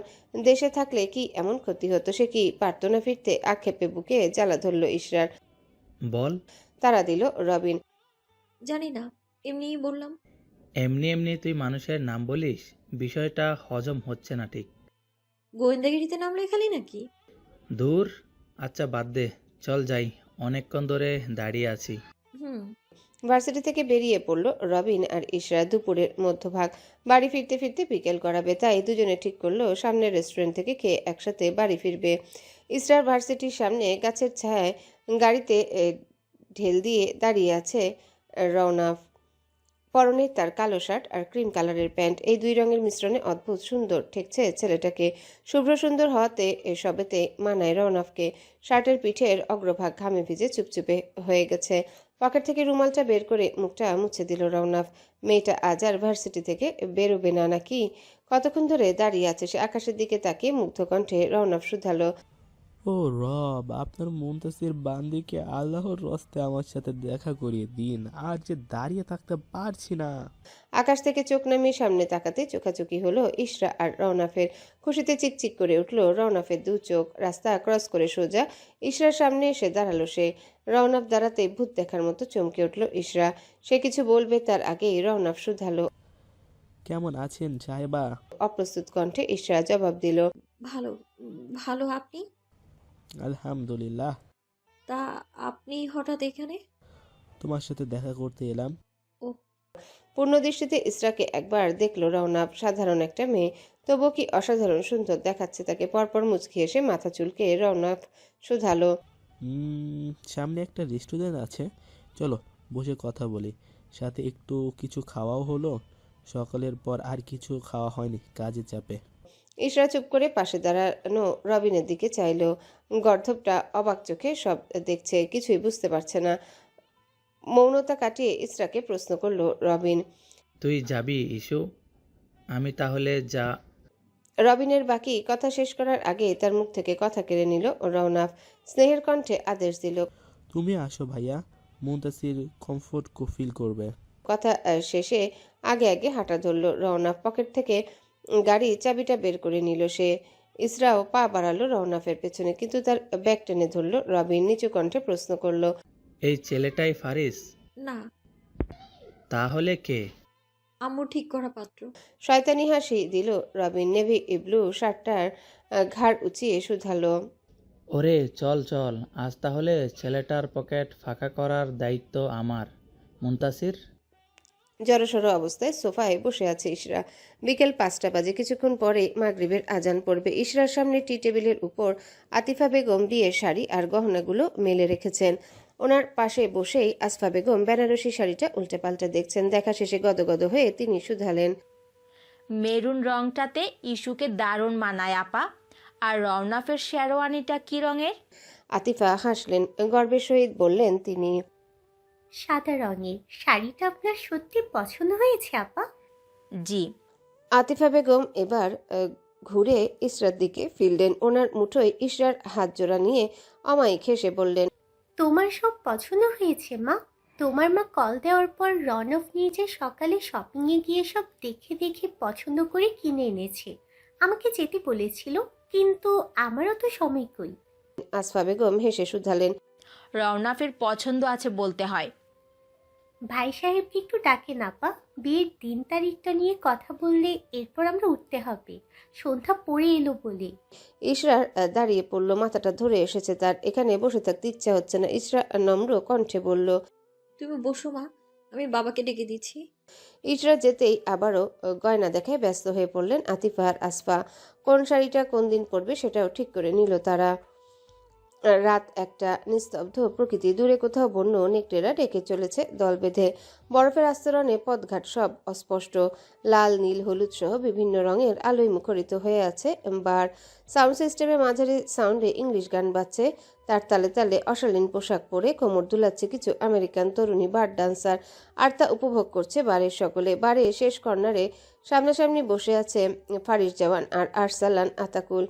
দেশে থাকলে কি এমন ক্ষতি হতো? সে কি পারত না ফিরতে? আক্ষেপে বুকে জ্বালা ধরল ইশরার। বল। তারা দিল রবিন। জানি না, এমনিই বললাম। এমনি এমনি তুই মানুষের নাম বলিস? বিষয়টা হজম হচ্ছে না ঠিক। গোয়েন্দাগিরিতে নাম লেখালি নাকি? দূর, আচ্ছা বাদ দে, চল যাই, অনেকক্ষণ ধরে দাঁড়িয়ে আছি। হুম। ভার্সিটি থেকে বেরিয়ে পড়ল রবিন আর ইশরা। দুপুরের মধ্যভাগ। বাড়ি ফিরতে ফিরতে বিকেল গড়াবে, তাই দুজনে ঠিক করলো সামনের রেস্টুরেন্ট থেকে খেয়ে একসাথে বাড়ি ফিরবে। ইশরার ভার্সিটির সামনে গাছের ছায়ায় গাড়িতে ঢেল দিয়ে দাঁড়িয়ে আছে রওনাফ। পরনে তার কালো শার্ট আর ক্রিম কালারের প্যান্ট। এই দুই রঙের মিশ্রণে অদ্ভুত সুন্দর ঠেকছে ছেলেটাকে। শুভ্র সুন্দর হওয়াতে সবেতে মানায় রওনাফকে। শার্টের পিঠের অগ্রভাগ ঘামে ভিজে চুপচুপে হয়ে গেছে। পকেট থেকে রুমালটা বের করে মুখটা মুছে দিল রওনাফ। মেয়েটা আজ আর ভার্সিটি থেকে বেরোবে না নাকি? কতক্ষণ ধরে দাঁড়িয়ে আছে সে। আকাশের দিকে তাকিয়ে মুগ্ধ কণ্ঠে রওনাফ শুধালো। ও রব, আপনার মুনতাসির বান্দিকে আল্লাহর রস্তে আমার সাথে দেখা করিয়ে দিন, আর যে দাঁড়িয়ে থাকতে পারছি না। আকাশ থেকে চোখ নামিয়ে সামনে তাকাতে চোখাচোখি হলো ইশরা আর রওনাফের। খুশিতে চিকচিক করে উঠল রওনাফের দু চোখ। রাস্তা ক্রস করে সোজা ইশরার সামনে এসে দাঁড়ালো সে। রওনাফ দাঁড়াতে ভূত দেখার মতো চমকে উঠল ইশরা। সে কিছু বলবে তার আগেই রওনাফ শুধালো। কেমন আছেন সাহেবা? অপ্রস্তুত কণ্ঠে ইশরা জবাব দিল। ভালো। ভালো, আপনি? আলহামদুলিল্লাহ। তা আপনি হঠাৎ এখানে? তোমার সাথে দেখা করতে এলাম। ও। পূর্ণ দৃষ্টিতে ইশরাকে একবার দেখল রওনাফ। সাধারণ একটা মেয়ে, তবুও কি অসাধারণ সুন্দর দেখাচ্ছে তাকে। পরপর মুচকি এসে মাথা চুলকে রওনাফ শুধালো। সামনে একটা রেস্টুরেন্ট আছে, চলো বসে কথা বলি, সাথে একটু কিছু খাওয়াও হলো। সকালের পর আর কিছু খাওয়া হয়নি কাজে চাপে। ইশরা চুপ করে পাশে দাঁড়ানো রবিনের দিকে চাইল। গর্ধবটা অবাক চোখে সব দেখছে, কিছুই বুঝতে পারছে না। মৌনতা কাটিয়ে ইশরাকে প্রশ্ন করল রবিন। তুই যাবি ইস্যু? আমি তাহলে যা। রবিনের বাকি কথা শেষ করার আগে তার মুখ থেকে কথা কেড়ে নিল রওনাফ। স্নেহের কণ্ঠে আদেশ দিল। তুমি আসো ভাইয়া, মুনতাসির কমফোর্ট ফিল করবে। কথা শেষে আগে আগে হাঁটা ধরল রওনাফ। পকেট থেকে গাড়ি চাবিটা বের করে নিল সে। ইসরাও পা বাড়ালো রওনাফের পেছনে, কিন্তু তার ব্যাগ টেনে ধরল রবিন। নিচু কণ্ঠে প্রশ্ন করল। এই ছেলেটাই ফারিস? না। তাহলে কে? আম্মু ঠিক করা পাত্র। শয়তানি হাসি দিল রবিন। নেভি ব্লু শার্টটার ঘাড় উঁচিয়ে শুধালো। ওরে চল চল, আজ তাহলে ছেলেটার পকেট ফাঁকা করার দায়িত্ব আমার। মুনতাসির? জড়সড় অবস্থায় সোফায় বসে আছে ইশরা। বিকেল 5টা বাজে। কিছুক্ষণ পরে মাগরিবের আজান পড়বে। ইশরার সামনে টি টেবিলের উপর আতিফা বেগম বিয়ের শাড়ি আর গহনাগুলো মেলে রেখেছেন। ওনার পাশে বসেই আসফা বেগম বেনারসি শাড়িটা উল্টে পাল্টা দেখছেন। দেখা শেষে গদগদ হয়ে তিনি শুধালেন। মেরুন রংটাতে ইস্যুকে দারুণ মানায় আপা। আর রওনাফের শেরওয়ানিটা কি রঙের? আতিফা হাসলেন, গর্বের সহিত বললেন তিনি। সাদা রঙের। শাড়িটা আপনার সত্যি পছন্দ হয়েছে আপা? জি। আতিফা বেগম এবার ঘুরে ইশরার দিকে ফিরলেন। ওনার মুঠোয় ইশরার হাত জোড়া নিয়ে অমায়িক হেসে বললেন। তোমার সব পছন্দ হয়েছে মা। তোমার মা কল দেওয়ার পর রনফ নিজে সকালে শপিংয়ে গিয়ে সব দেখে দেখে পছন্দ করে কিনে এনেছে। আমাকে যেতে বলেছিল, কিন্তু আমারও তো সময় কই। আসফা বেগম হেসে শুধালেন। রওনাফের পছন্দ আছে বলতে হয়। ভাই সাহেবকে একটু ডাকেন আপা, বিয়ের দিন তারিখটা নিয়ে কথা বললে এরপর আমরা উঠতে হবে, সন্ধ্যা পড়ে এলো বলে। ইশরার দাঁড়িয়ে পড়ল, মাথাটা ধরে এসেছে তার। এখানে বসে থাকতে ইচ্ছা হচ্ছে না। ইশরা নম্র কণ্ঠে বলল, তুমি বসো মা, আমি বাবাকে ডেকে দিচ্ছি। ইশরা যেতেই আবারও গয়না দেখায় ব্যস্ত হয়ে পড়লেন আতিফা আর আসফা। কোন শাড়িটা কোন দিন পরবে সেটাও ঠিক করে নিল তারা। রাত একটা, নিস্তব্ধ প্রকৃতি, দূরে কোথাও বন্য নেকড়েরা ডেকে চলেছে দল বেঁধে। বরফের আস্তরণে পথঘাট সব অস্পষ্ট, লাল নীল হলুদ সহ বিভিন্ন রঙের আলোয় মুখরিত হয়ে আছে বার। সাউন্ড সিস্টেমে মাঝারি সাউন্ডে ইংলিশ গান বাজছে, তার তালে তালে অশালীন পোশাক পরে কোমর দুলাচ্ছে কিছু আমেরিকান তরুণী বার ডান্সার, আর তা উপভোগ করছে বারের সকলে। বারে শেষ কর্নারে সামনাসামনি বসে আছে ফারিস জওয়ান আর আরসালান আতাকুল।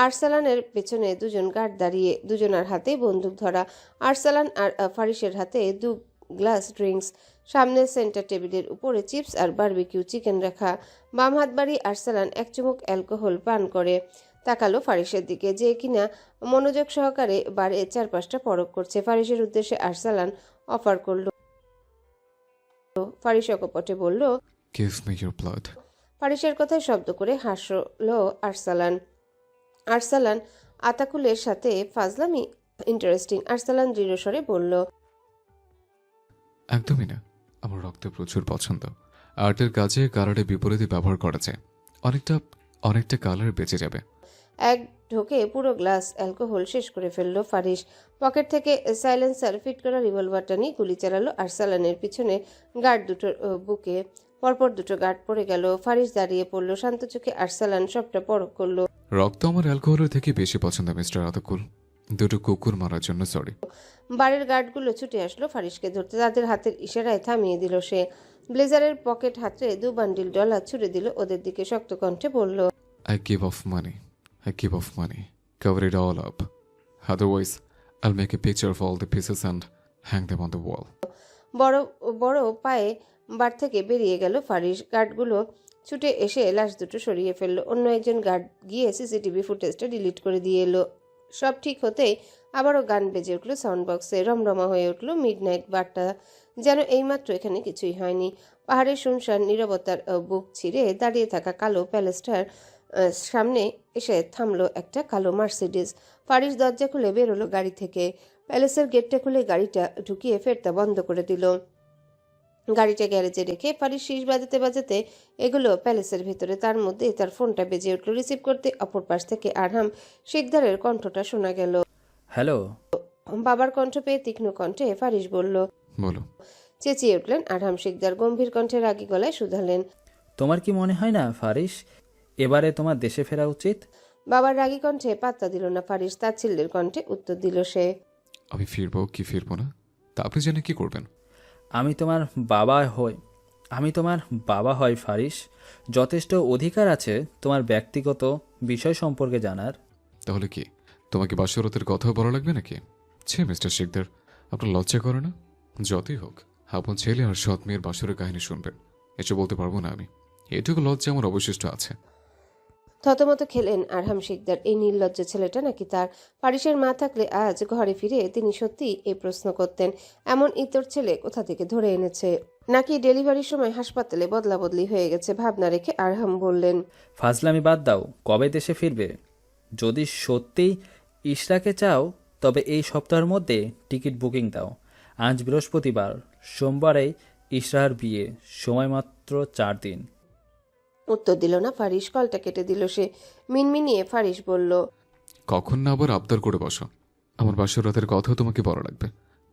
আরসালানের পেছনে দুজন গার্ড দাঁড়িয়ে, দুজনার হাতে বন্দুক ধরা। আরসালান আর ফারিসের হাতে 2 গ্লাস ড্রিঙ্কস। সামনে সেন্টার টেবিলের উপরে চিপস আর বারবিকিউ চিকেন রাখা। বাম হাত বাড়িয়ে আরসালান এক চুমুক অ্যালকোহল পান করে তাকালো ফারিসের দিকে, যে কিনা মনোযোগ সহকারে বারে 4-5টা পরক করছে। ফারিসের উদ্দেশ্যে আরসালান অফার করলো। ফারিস অকপটে বলল, Give me your blood. ফারিসের কথায় শব্দ করে হাসলো আরসালান। আরসালান আতাকুলের সাথে ফাজলামি? ইন্টারেস্টিং। আরসালান দৃঢ়স্বরে বলল, একদমই না, আমার রক্ত প্রচুর পছন্দ। আর্টের কাজে কালারের বিপরীতে ব্যবহার করা যায়, অনেকটা কালার বেঁচে যাবে। এক ঢোকে পুরো গ্লাস অ্যালকোহল শেষ করে ফেললো ফারিস। পকেট থেকে সাইলেন্সার ফিট করা রিভলভারটা নিয়ে গুলি চালালো আরসালানের পিছনে গার্ড দুটোর বুকে। পরপর 2টো গার্ড পড়ে গেল। ফারিস দাঁড়িয়ে পড়ল, শান্ত চোখে আরসালান সবটা পরখ করলো। রক্ত আমার অ্যালকোহলের থেকে বেশি পছন্দ মিস্টার আতাকুল। 2টো কুকুর মারার জন্য সরি। বারের গার্ডগুলো ছুটে আসলো ফারিসকে ধরতে, তাদের হাতের ইশারায় থামিয়ে দিল সে। ব্লেজারের পকেট হাতড়ে 2 বান্ডিল ডলার ছুড়ে দিল ওদের দিকে, শক্ত কণ্ঠে বলল, I give off money. Cover it all up. Otherwise, I'll make a picture of all the pieces and hang them on the wall. বড় বড় পায়ে বার থেকে বেরিয়ে গেল ফারিস। গার্ডগুলো ছুটে এসে লাশ দুটো সরিয়ে ফেললো। অন্য একজন গার্ড গিয়ে সিসিটিভি ফুটেজটা ডিলিট করে দিয়ে এলো। সব ঠিক হতেই আবারও গান বেজে উঠলো সাউন্ড বক্সে। রমরমা হয়ে উঠলো মিডনাইট বারটা, যেন এইমাত্র এখানে কিছুই হয়নি। পাহাড়ের শুনশান নীরবতার বুক ছিঁড়ে দাঁড়িয়ে থাকা কালো প্যালেসটার সামনে এসে থামলো একটা কালো মার্সিডিজ। ফারিস দরজা খুলে বেরোলো গাড়ি থেকে। প্যালেসের গেটটা খুলে গাড়িটা ঢুকিয়ে ফেরতা বন্ধ করে দিল। গাড়িটা গ্যারেজে রেখে ফারিস শীষ বাজাতে বাজাতে এগুলো প্যালেসের ভেতরে। তার মধ্যে তার ফোনটা বেজে উঠল। রিসিভ করতে অপর পাশ থেকে আরহাম শিকদারের কণ্ঠটা শোনা গেল। হ্যালো। বাবার কণ্ঠ পেয়ে তীক্ষ্ণ কণ্ঠে ফারিস বলল, বলো। চেঁচিয়ে উঠলেন আরহাম শিকদার। গম্ভীর কণ্ঠে রাগী গলায় শুধালেন, তোমার কি মনে হয় না ফারিস, এবারে তোমার দেশে ফেরা উচিত? বাবার রাগী কণ্ঠে পাত্তা দিল না ফারিস। তাচ্ছিল্যের কণ্ঠে উত্তর দিল সে, আমি ফিরবো কি ফিরবো না তা আপনি জেনে কি করবেন? আমি তোমার বাবা হই ফারিস। যথেষ্ট অধিকার আছে তোমার ব্যক্তিগত বিষয় সম্পর্কে জানার। তাহলে কি তোমাকে বাসরতের কথাও বলা লাগবে নাকি? মিস্টার শিকদার, আপনার লজ্জা করে না? যতই হোক আপন ছেলে আর সৎ মেয়ের বাসরের কাহিনী শুনবেন, এসব বলতে পারবো না আমি। এটুকু লজ্জা আমার অবশিষ্ট আছে। থতমত খেলেন আরহাম শিকদার। এই নির্লজ্জ ছেলেটা নাকি তার? ফারিসের মা থাকলে আজ ঘরে ফিরে তিনি সত্যি এই প্রশ্ন করতেন, এমন ইতর ছেলে কোথা থেকে ধরে এনেছে? নাকি ডেলিভারির সময় হাসপাতালে বদলা বদলি হয়ে গেছে? ভাবনা রেখে আরহাম বললেন, ফাজলামি বাদ দাও, কবে দেশে ফিরবে? যদি সত্যিই ইশরাকে চাও তবে এই সপ্তাহের মধ্যে টিকিট বুকিং দাও। আজ বৃহস্পতিবার, সোমবারেই ইশরার বিয়ে, সময় মাত্র 4 দিন। উত্তর দিল না ফারিস। কলটা কেটে দিল সে। মিনমিনিয়ে ফারিস বলল, কখন না আবার আবদার করে বসো। আমার বাসরাতের কথাও তোমাকে বলা লাগবে।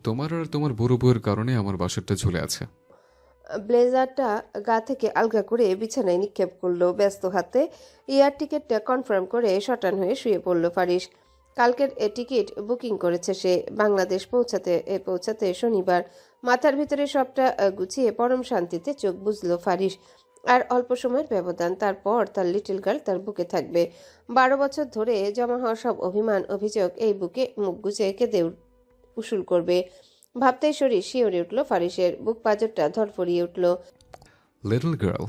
তোমার আর তোমার বুড়ো বউয়ের কারণে আমার বাসরটা ঝুলে আছে। ব্লেজারটা গা থেকে আলগা করে বিছানায় নিক্ষেপ করলো। ব্যস্ত হাতে এয়ার টিকিটটা কনফার্ম করে শটান হয়ে শুয়ে পড়ল ফারিস। কালকের টিকিট বুকিং করেছে সে। বাংলাদেশ পৌঁছাতে শনিবার। মাথার ভিতরে সবটা গুছিয়ে পরম শান্তিতে চোখ বুঝলো ফারিস। আর অল্প সময়ের ব্যবধান, তারপর তার লিটল গার্ল তার বুকে থাকবে। 12 বছর ধরে জমা হওয়া সব অভিমান অভিযোগ এই বুকে মুখ গুজে কেঁদে উসুল করবে। ভাবতেই শরীর শিওরে উঠল ফারিসের। বুক পাঁজরটা ধরফরিয়ে উঠল। লিটল গার্ল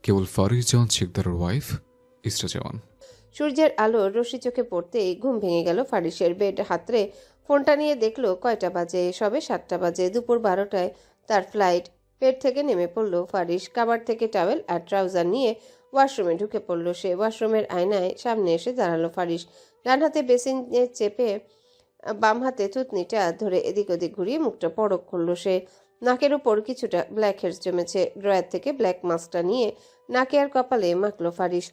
কেবল ফারিস জাওয়ান শিকদারের ওয়াইফ ইসরা জাওয়ান। সূর্যের আলো রশি চোখে পড়তেই ঘুম ভেঙে গেল ফারিসের। বেড হাতড়ে ফোনটা নিয়ে দেখলো কয়টা বাজে। সবে 7টা বাজে। দুপুর 12টায় তার ফ্লাইট। পেট থেকে নেমে পড়ল ফারিস। কাবার্ড থেকে টাওয়েল আর ট্রাউজার নিয়ে ওয়াশরুমে ঢুকে পড়ল সে। ওয়াশরুমের আয়নায় সামনে এসে দাঁড়ালো ফারিস। ডান হাতে বেসিনে চেপে বাম হাতে থুতনিটা ধরে এদিক ওদিক ঘুরিয়ে মুখটা পরক করলো সে। নাকের উপর কিছুটা ব্ল্যাক হেয়ার জমেছে। ড্রয়ার থেকে ব্ল্যাক মাস্কটা নিয়ে নাকে আর কপালে মাখলো ফারিস।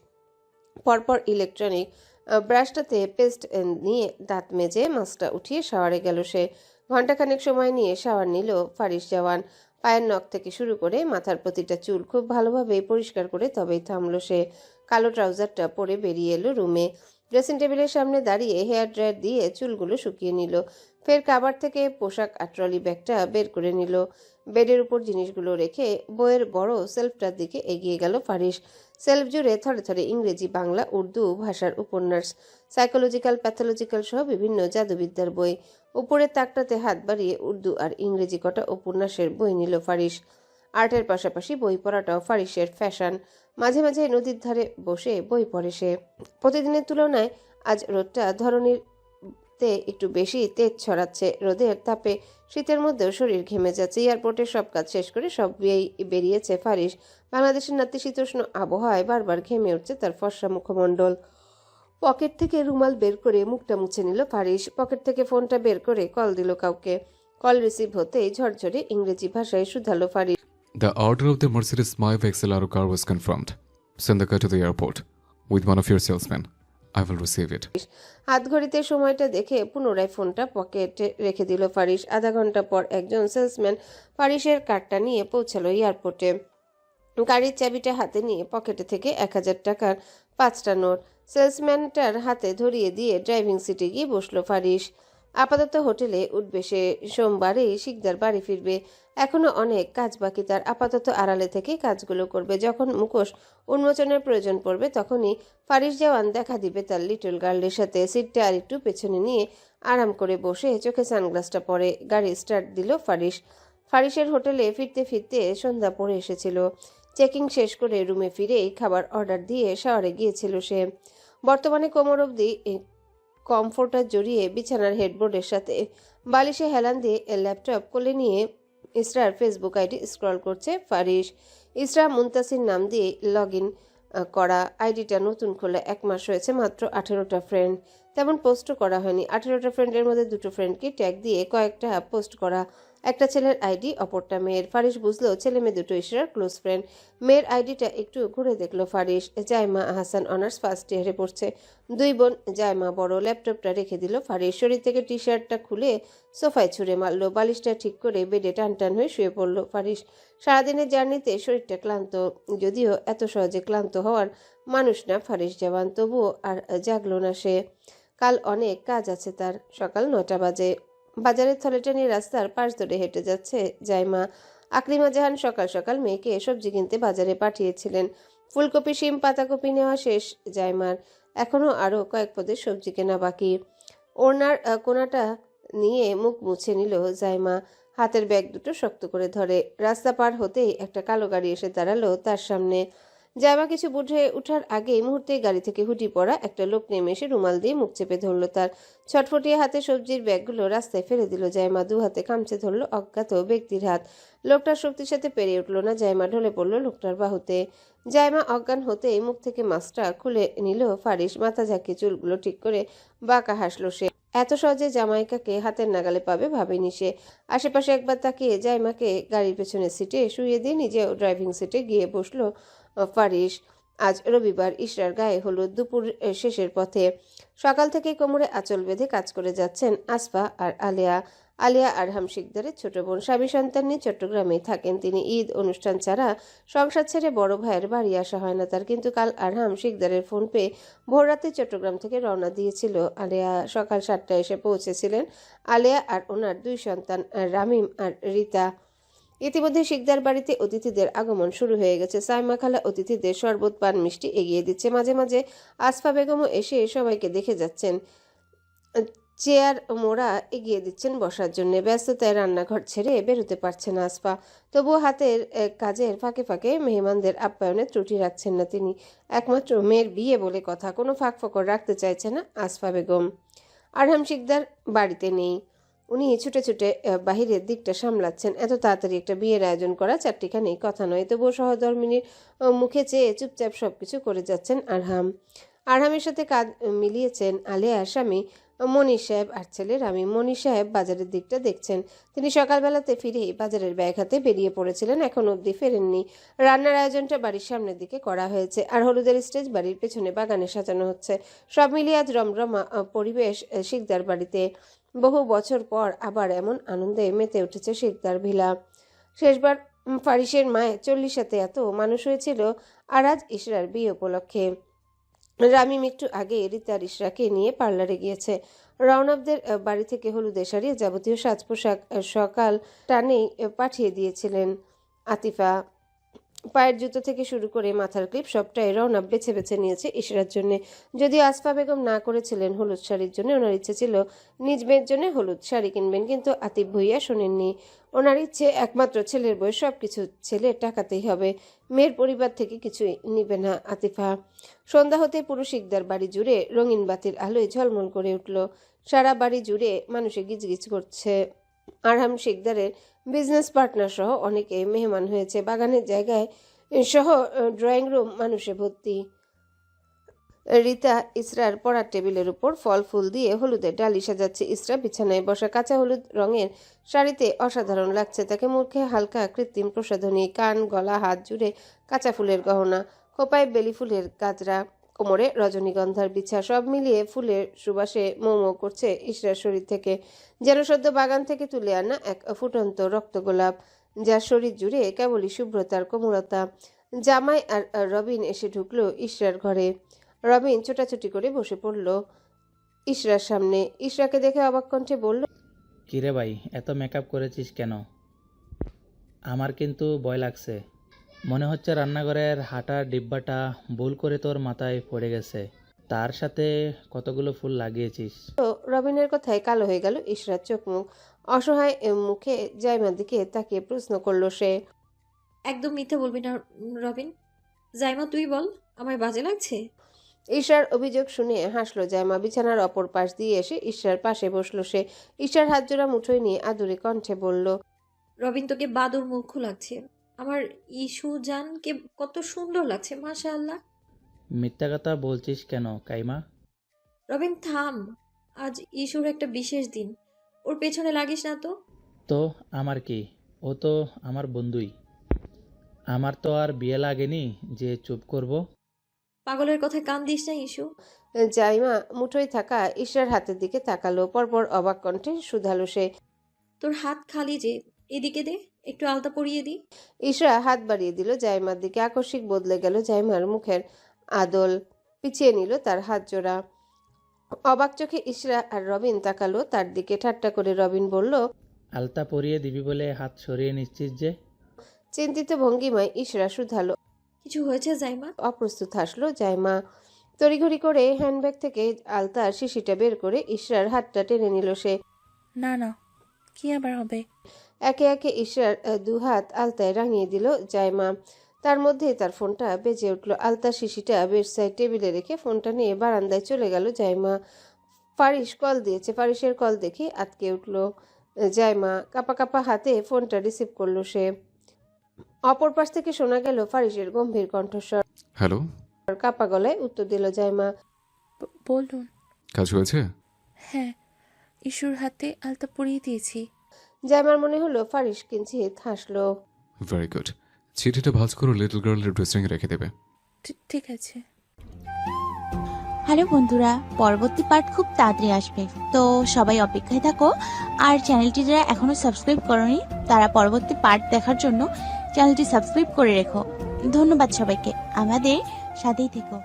পরপর ইলেকট্রনিক ব্রাশটাতে পেস্ট নিয়ে দাঁত মেজে মাস্কটা উঠিয়ে শাওয়ারে গেল সে। ঘণ্টাখানেক সময় নিয়ে শাওয়ার নিল ফারিস জওয়ান। পায়ের নখ থেকে শুরু করে মাথার প্রতিটা চুল খুব ভালোভাবে পরিষ্কার করে তবেই থামলো সে। কালো ট্রাউজারটা পরে বেরিয়ে এলো রুমে। ড্রেসিং টেবিলের সামনে দাঁড়িয়ে হেয়ার ড্রায়ার দিয়ে চুলগুলো শুকিয়ে নিল। ফের কাবার থেকে পোশাক আর ট্রলি ব্যাগটা বের করে নিল। বেডের উপর জিনিসগুলো রেখে বইয়ের বড় সেলফটার দিকে এগিয়ে গেল ফারিস। সেলফ জুড়ে থরে থরে ইংরেজি, বাংলা, উর্দু ভাষার উপন্যাস, সাইকোলজিক্যাল, প্যাথোলজিক্যাল সহ বিভিন্ন জাদুবিদ্যার বই। উপরের তাকটাতে হাত বাড়িয়ে উর্দু আর ইংরেজি কটা উপন্যাসের বই নিল ফারিস। আর্টের পাশাপাশি বই পড়াটাও ফারিসের ফ্যাশন। মাঝে মাঝে নদীর ধারে বসে বই পড়ে সে। প্রতিদিনের তুলনায় আজ রোদটা ধরণীতে একটু বেশি তেজ ছড়াচ্ছে। রোদের তাপে শীতের মধ্যেও শরীর ঘেমে যাচ্ছে। এয়ারপোর্টের সব কাজ শেষ করে সব বেরিয়েছে ফারিস। বাংলাদেশের নাতিশীতোষ্ণ আবহাওয়ায় বারবার ঘেমে উঠছে তার ফর্সা মুখমণ্ডল। পকেট থেকে রুমাল বের করে মুখটা মুছে নিল ফারিস। পকেট থেকে ফোনটা বের করে কল দিল কাউকে। কল রিসিভ হতেই ঝরঝরে ইংরেজি ভাষায় শুধালো Faris. The order of the Mercedes Maybach XLR car was confirmed. Send the car to the airport with one of your salesmen. I will receive it. হাত ঘড়িতে সময়টা দেখে পুনরায় ফোনটা পকেটে রেখে দিল ফারিস। আধা ঘন্টা পর একজন সেলসম্যান ফারিসের কার্ডটা নিয়ে পৌঁছালো এয়ারপোর্টে। গাড়ির চাবিটা হাতে নিয়ে পকেটে থেকে 1000 টাকার 5টা নোট সেলসম্যানটার হাতে ধরিয়ে দিয়ে ড্রাইভিং সিটে গিয়ে বসলো ফারিস। আপাতত হোটেলে উঠবে সে। সোমবারেই শিকদার বাড়ি ফিরবে। এখনো অনেক কাজ বাকি তার। আপাতত আড়ালে থেকেই কাজগুলো করবে। যখন মুখোশ উন্মোচনের প্রয়োজন পড়বে তখনই ফারিস জওয়ান দেখা দিবে তার লিটল গার্লের সাথে। সিটটা আর একটু পেছনে নিয়ে আরাম করে বসে চোখে সানগ্লাসটা পরে গাড়ি স্টার্ট দিল ফারিস। ফারিসের হোটেলে ফিরতে ফিরতে সন্ধ্যা পড়ে এসেছিল। চেকিং শেষ করে রুমে ফিরেই খাবার অর্ডার দিয়ে শাওয়ারে গিয়েছিল সে। বর্তমানে কোমর অবধি কমফোর্টার জড়িয়ে বিছানার হেডবোর্ডের সাথে বালিশে হেলান দিয়ে ল্যাপটপ কোলে নিয়ে ইসরার ফেসবুক আইডি স্ক্রল করছে ফারিস। ইসরা মুনতাসির নাম দিয়ে লগ ইন করা আইডিটা নতুন খোলা 1 মাস হয়েছে। মাত্র 18টা ফ্রেন্ড, তেমন পোস্টও করা হয়নি। 18টা ফ্রেন্ডের মধ্যে 2টো ফ্রেন্ডকে ট্যাগ দিয়ে কয়েকটা পোস্ট করা। একটা ছেলের আইডি, অপরটা মেয়ের। ফারিস বুঝলো ছেলে মেয়ে দুটো ইসরার ক্লোজ ফ্রেন্ড। মেয়ের আইডিটা একটু ঘুরে দেখলো ফারিস। জাইমা আহসান অনার্স ফার্স্ট ইয়ারে পড়ছে। 2 বোন। জাইমা বড়। ল্যাপটপটা রেখে দিল ফারিস। শরীর থেকে টি শার্টটা খুলে সোফায় ছুঁড়ে মারলো। বালিশটা ঠিক করে বেডে টান টান হয়ে শুয়ে পড়লো ফারিস। সারাদিনের জার্নিতে শরীরটা ক্লান্ত, যদিও এত সহজে ক্লান্ত হওয়ার মানুষ না ফারিস জওয়ান। তবুও আর জাগলো না সে। কাল অনেক কাজ আছে তার। সকাল 9টা বাজে। বাজারের থলেটা নিয়ে রাস্তার পাশ ধরে হেঁটে যাচ্ছে জাইমা। আকলিমা জাহান সকাল সকাল মেয়েকে সবজি কিনতে বাজারে পাঠিয়েছিলেন। ফুলকপি, শিম, পাতাকপি নেওয়া শেষ জাইমার। এখনো আরো কয়েক পদের সবজি কেনা বাকি। ওড়নার কোনাটা নিয়ে মুখ মুছে নিল জাইমা। হাতের ব্যাগ দুটো শক্ত করে ধরে। রাস্তা পার হতেই একটা কালো গাড়ি এসে দাঁড়ালো তার সামনে। জাইমা কিছু বুঝে ওঠার আগেই মুহূর্তে গাড়ি থেকে হুটি পড়া একটা লোক নেমে এসে রুমাল দিয়ে মুখ চেপে ধরল তার। ছটফটিয়ে হাতে সবজির ব্যাগগুলো রাস্তায় ফেলে দিল জাইমা। 2 হাতে খামচে ধরল অজ্ঞাত ব্যক্তির হাত। লোকটার শক্তির সাথে পেরিয়ে উঠল না। জাইমা ঢলে পড়ল লোকটার বাহুতে। জাইমা অজ্ঞান হতেই মুখ থেকে মাস্কটা খুলে নিল ফারিস। মাথা ঝাঁকিয়ে চুলগুলো ঠিক করে বাঁকা হাসলো সে। এত সহজে জামাইকাকে হাতের নাগালে পাবে ভাবেনি সে। আশেপাশে একবার তাকিয়ে জাইমাকে গাড়ির পেছনের সিটে শুইয়ে দিয়ে নিজেও ড্রাইভিং সিটে গিয়ে বসলো ফারিস। আজ রবিবার। ইশরার গায়ে হলুদ। দুপুর শেষের পথে। সকাল থেকে কোমরে আঁচল বেঁধে কাজ করে যাচ্ছেন আসফা আর আলিয়া। আলিয়া আরহাম শিকদারের ছোট বোন। স্বামী সন্তান নিয়ে চট্টগ্রামেই থাকেন তিনি। ঈদ অনুষ্ঠান ছাড়া সংসার ছেড়ে বড় ভাইয়ের বাড়ি আসা হয় না তার। কিন্তু কাল আরহাম শিকদারের ফোন পেয়ে ভোররাতে চট্টগ্রাম থেকে রওনা দিয়েছিল আলিয়া। সকাল 7টায় এসে পৌঁছেছিলেন আলিয়া আর ওনার 2 সন্তান রামিম আর রিতা। ইতিমধ্যে শিকদার বাড়িতে অতিথিদের আগমন শুরু হয়ে গেছে। সাইমা খালা অতিথিদের শরবত, পান, মিষ্টি এগিয়ে দিচ্ছে। মাঝে মাঝে আসফা বেগমও এসে সবাইকে দেখে যাচ্ছেন। চেয়ার মোড়া এগিয়ে দিচ্ছেন বসার জন্য। ব্যস্ততায় রান্নাঘর ছেড়ে বেরোতে পারছেন আসফা। তবুও হাতের কাজের ফাঁকে ফাঁকে মেহমানদের আপ্যায়নে ত্রুটি রাখছেন না তিনি। একমাত্র মেয়ের বিয়ে বলে কথা, কোনো ফাঁক ফোকর রাখতে চাইছে না আসফা বেগম। আরহাম শিকদার বাড়িতে নেই। উনি ছুটে ছুটে বাহিরের দিকটা সামলাচ্ছেন। এত তাড়াতাড়ি একটা বিয়ের আয়োজন করা চারটিখানি কথা নয়। তবুও সহধর্মিনীর মুখে চেয়ে চুপচাপ সবকিছু করে যাচ্ছেন আরহামের সাথে কাঁধ মিলিয়েছেন আলেয়ার স্বামী মনির সাহেব আর ছেলে রামি। মনির সাহেব বাজারের দিকটা দেখছেন। তিনি সকালবেলাতে ফিরেই বাজারের ব্যাগ হাতে বেরিয়ে পড়েছিলেন, এখন অবধি ফেরেননি। রান্নার আয়োজনটা বাড়ির সামনের দিকে করা হয়েছে, আর হলুদের স্টেজ বাড়ির পেছনে বাগানে সাজানো হচ্ছে। সব মিলিয়ে আজ রমরমা পরিবেশ শিকদার বাড়িতে। বহু বছর পর আবার এমন আনন্দে মেতে উঠেছে শিকদার ভিলা। শেষবার ফারিসের মায়ের 40-এ এত মানুষ হয়েছিল, আর আজ ইশরার বিয়ে উপলক্ষে। রামিম একটু আগে রিতার ইশরাকে নিয়ে পার্লারে গিয়েছে। রওনকদের বাড়ি থেকে হলুদের শাড়ি যাবতীয় সাজ পোশাক সকাল টানেই পাঠিয়ে দিয়েছিলেন আতিফা। পায়ের জুতো থেকে শুরু করে মাথার ক্লিপ সবটাই রওনক বেছে বেছে নিয়েছে ইশরার জন্য। যদিও আসফা বেগম না করেছিলেন হলুদ শাড়ির জন্য, ওনার ইচ্ছে ছিল নিজ মেয়ের জন্য হলুদ শাড়ি কিনবেন, কিন্তু আতিফ ভুইয়া শোনেননি। ওনার ইচ্ছে একমাত্র ছেলের বই, সব কিছু ছেলের টাকাতেই হবে, মেয়ের পরিবার থেকে কিছুই নিবে না আতিফা। সন্ধ্যা হতে পুরো শিকদার বাড়ি জুড়ে রঙিন বাতির আলোয় ঝলমল করে উঠল। সারা বাড়ি জুড়ে মানুষে গিজগিজ করছে। আরহাম শিকদারের বিজনেস পার্টনার সহ অনেকে মেহমান হয়েছে। বাগানের জায়গায় সহ ড্রয়িং রুম মানুষে ভর্তি। রিতা ইসরার পড়ার টেবিলের উপর ফল ফুল দিয়ে হলুদের ডালি সাজাচ্ছে। ইসরা বিছানায় বসা, কাঁচা হলুদ রঙের শাড়িতে অসাধারণ লাগছে তাকে। মুখে হালকা কৃত্রিম প্রসাধনী, কান গলা হাত জুড়ে কাঁচা ফুলের গহনা, খোপায় বেলি ফুলের গাজরা, কোমরে রজনীগন্ধার বিছা। সব মিলিয়ে ফুলের সুবাসে মৌ মৌ করছে ইশরার শরীর থেকে, যেন সদ্য বাগান থেকে তুলে আনা এক ফুটন্ত রক্তগোলাপ, যার শরীর জুড়ে কেবলই শুভ্রতার কোমলতা। জামাই আর রবিন এসে ঢুকলো ইশরার ঘরে। রবিন ছোটাছুটি করে বসে পড়ল ইশরার সামনে। ইশরাকে দেখে অবাক কণ্ঠে বলল, কিরে ভাই, এত মেকআপ করেছিস কেন? আমার কিন্তু ভয় লাগছে। মনে হচ্ছে রান্নাঘরের হাঁটার ডিব্বাটা ভুল করে তোর মাথায় পড়ে গেছে, তার সাথে কতগুলো ফুল লাগিয়েছিস। তো রবিনের কথায় কালো হয়ে গেল ইশরার চোখ মুখ। অসহায় মুখে জাইমার দিকে তাকিয়ে প্রশ্ন করল সে। একদম মিথ্যে বলবি না রবিন। জাইমা তুই বল, আমার বাজে লাগছে? ঈশার অভিযোগ শুনে হাসলো জাইমা। বিছানার অপর পাশ দিয়ে এসে ঈশার পাশে বসলো সে। ঈশার হাত জোড়া মুঠোয় নিয়ে আদুরে কণ্ঠে বলল, রবিন তোকে বাদুর মুখ লাগছে। আমার ইস্যু জানকে কত সুন্দর লাগছে, মাশাআল্লাহ। মিথ্যা কথা বলছিস কেন কাইমা? রবিন থাম, আজ ইস্যুর একটা বিশেষ দিন, ওর পেছনে লাগিস না তো। তো আমার কি, ও তো আমার বন্ধুই। আমার তো আর বিয়ে লাগেনি যে চুপ করব। পাগলের কথায় কান দিস না ইস্যু। জাইমা মুঠোয় থাকা ঈশার হাতের দিকে তাকালো। পরপর অবাক কণ্ঠে শুধালো সে, তোর হাত খালি যে, এদিকে দে, একটু আলতা পরিয়ে দি। ঈশা হাত বাড়িয়ে দিল জাইমার দিকে। আকস্মিক বদলে গেল জাইমার মুখের আদল, পিছিয়ে নিল তার হাত জোড়া। অবাক চোখে ইশরা আর রবিন তাকালো তার দিকে ঠাট্টা করে। রবিন বলল, আলতা পরিয়ে দিবি বলে হাত সরিয়ে নিচ্ছিস যে? চিন্তিত ভঙ্গিমায় ইশরা শুধালো। কিছু হয়েছে জাইমা? অপ্রস্তুত হাসলো জাইমা। তড়িঘড়ি করে হ্যান্ডব্যাগ থেকে আলতার শিশিটা বের করে ইশরার হাতটা টেনে নিল সে। না না, কি আবার হবে? একে একে ইশরার দুহাত আলতায় রাঙিয়ে দিল জাইমা। তার মধ্যে তার ফোনটা বেজে উঠল। আলতার শিশিটা বেডসাইড টেবিলে রেখে ফোনটা নিয়ে বারান্দায় চলে গেল জাইমা। ফারিস কল দিয়েছে। ফারিসের কল দেখে আটকে উঠল জাইমা। কাপা কাপা হাতে ফোনটা রিসিভ করলো সে। অপর পাশ থেকে শোনা গেল ফারিসের গম্ভীর কণ্ঠস্বর। হ্যালো, কাপা গলায় উত্তর দিল জাইমা। বলুন। কাজ হয়েছে? হ্যাঁ, ইস্যুর হাতে আলতা পরিয়ে দিয়েছি। জাইমার মনে হলো ফারিস কিঞ্চিত হাসলো। Very good. চিঠিটা ভাঁজ করে লিটল গার্লের ড্রেসিং রেখে দেবে। ঠিক আছে। হ্যালো বন্ধুরা, পরবর্তী পার্ট খুব তাড়াতাড়ি আসবে, তো সবাই অপেক্ষায় থাকো। আর চ্যানেলটি যারা এখনো সাবস্ক্রাইব করোনি তারা পরবর্তী পার্ট দেখার জন্য চ্যানেলটি সাবস্ক্রাইব করে রেখো। ধন্যবাদ সবাইকে, আমাদের সাথেই থেকো।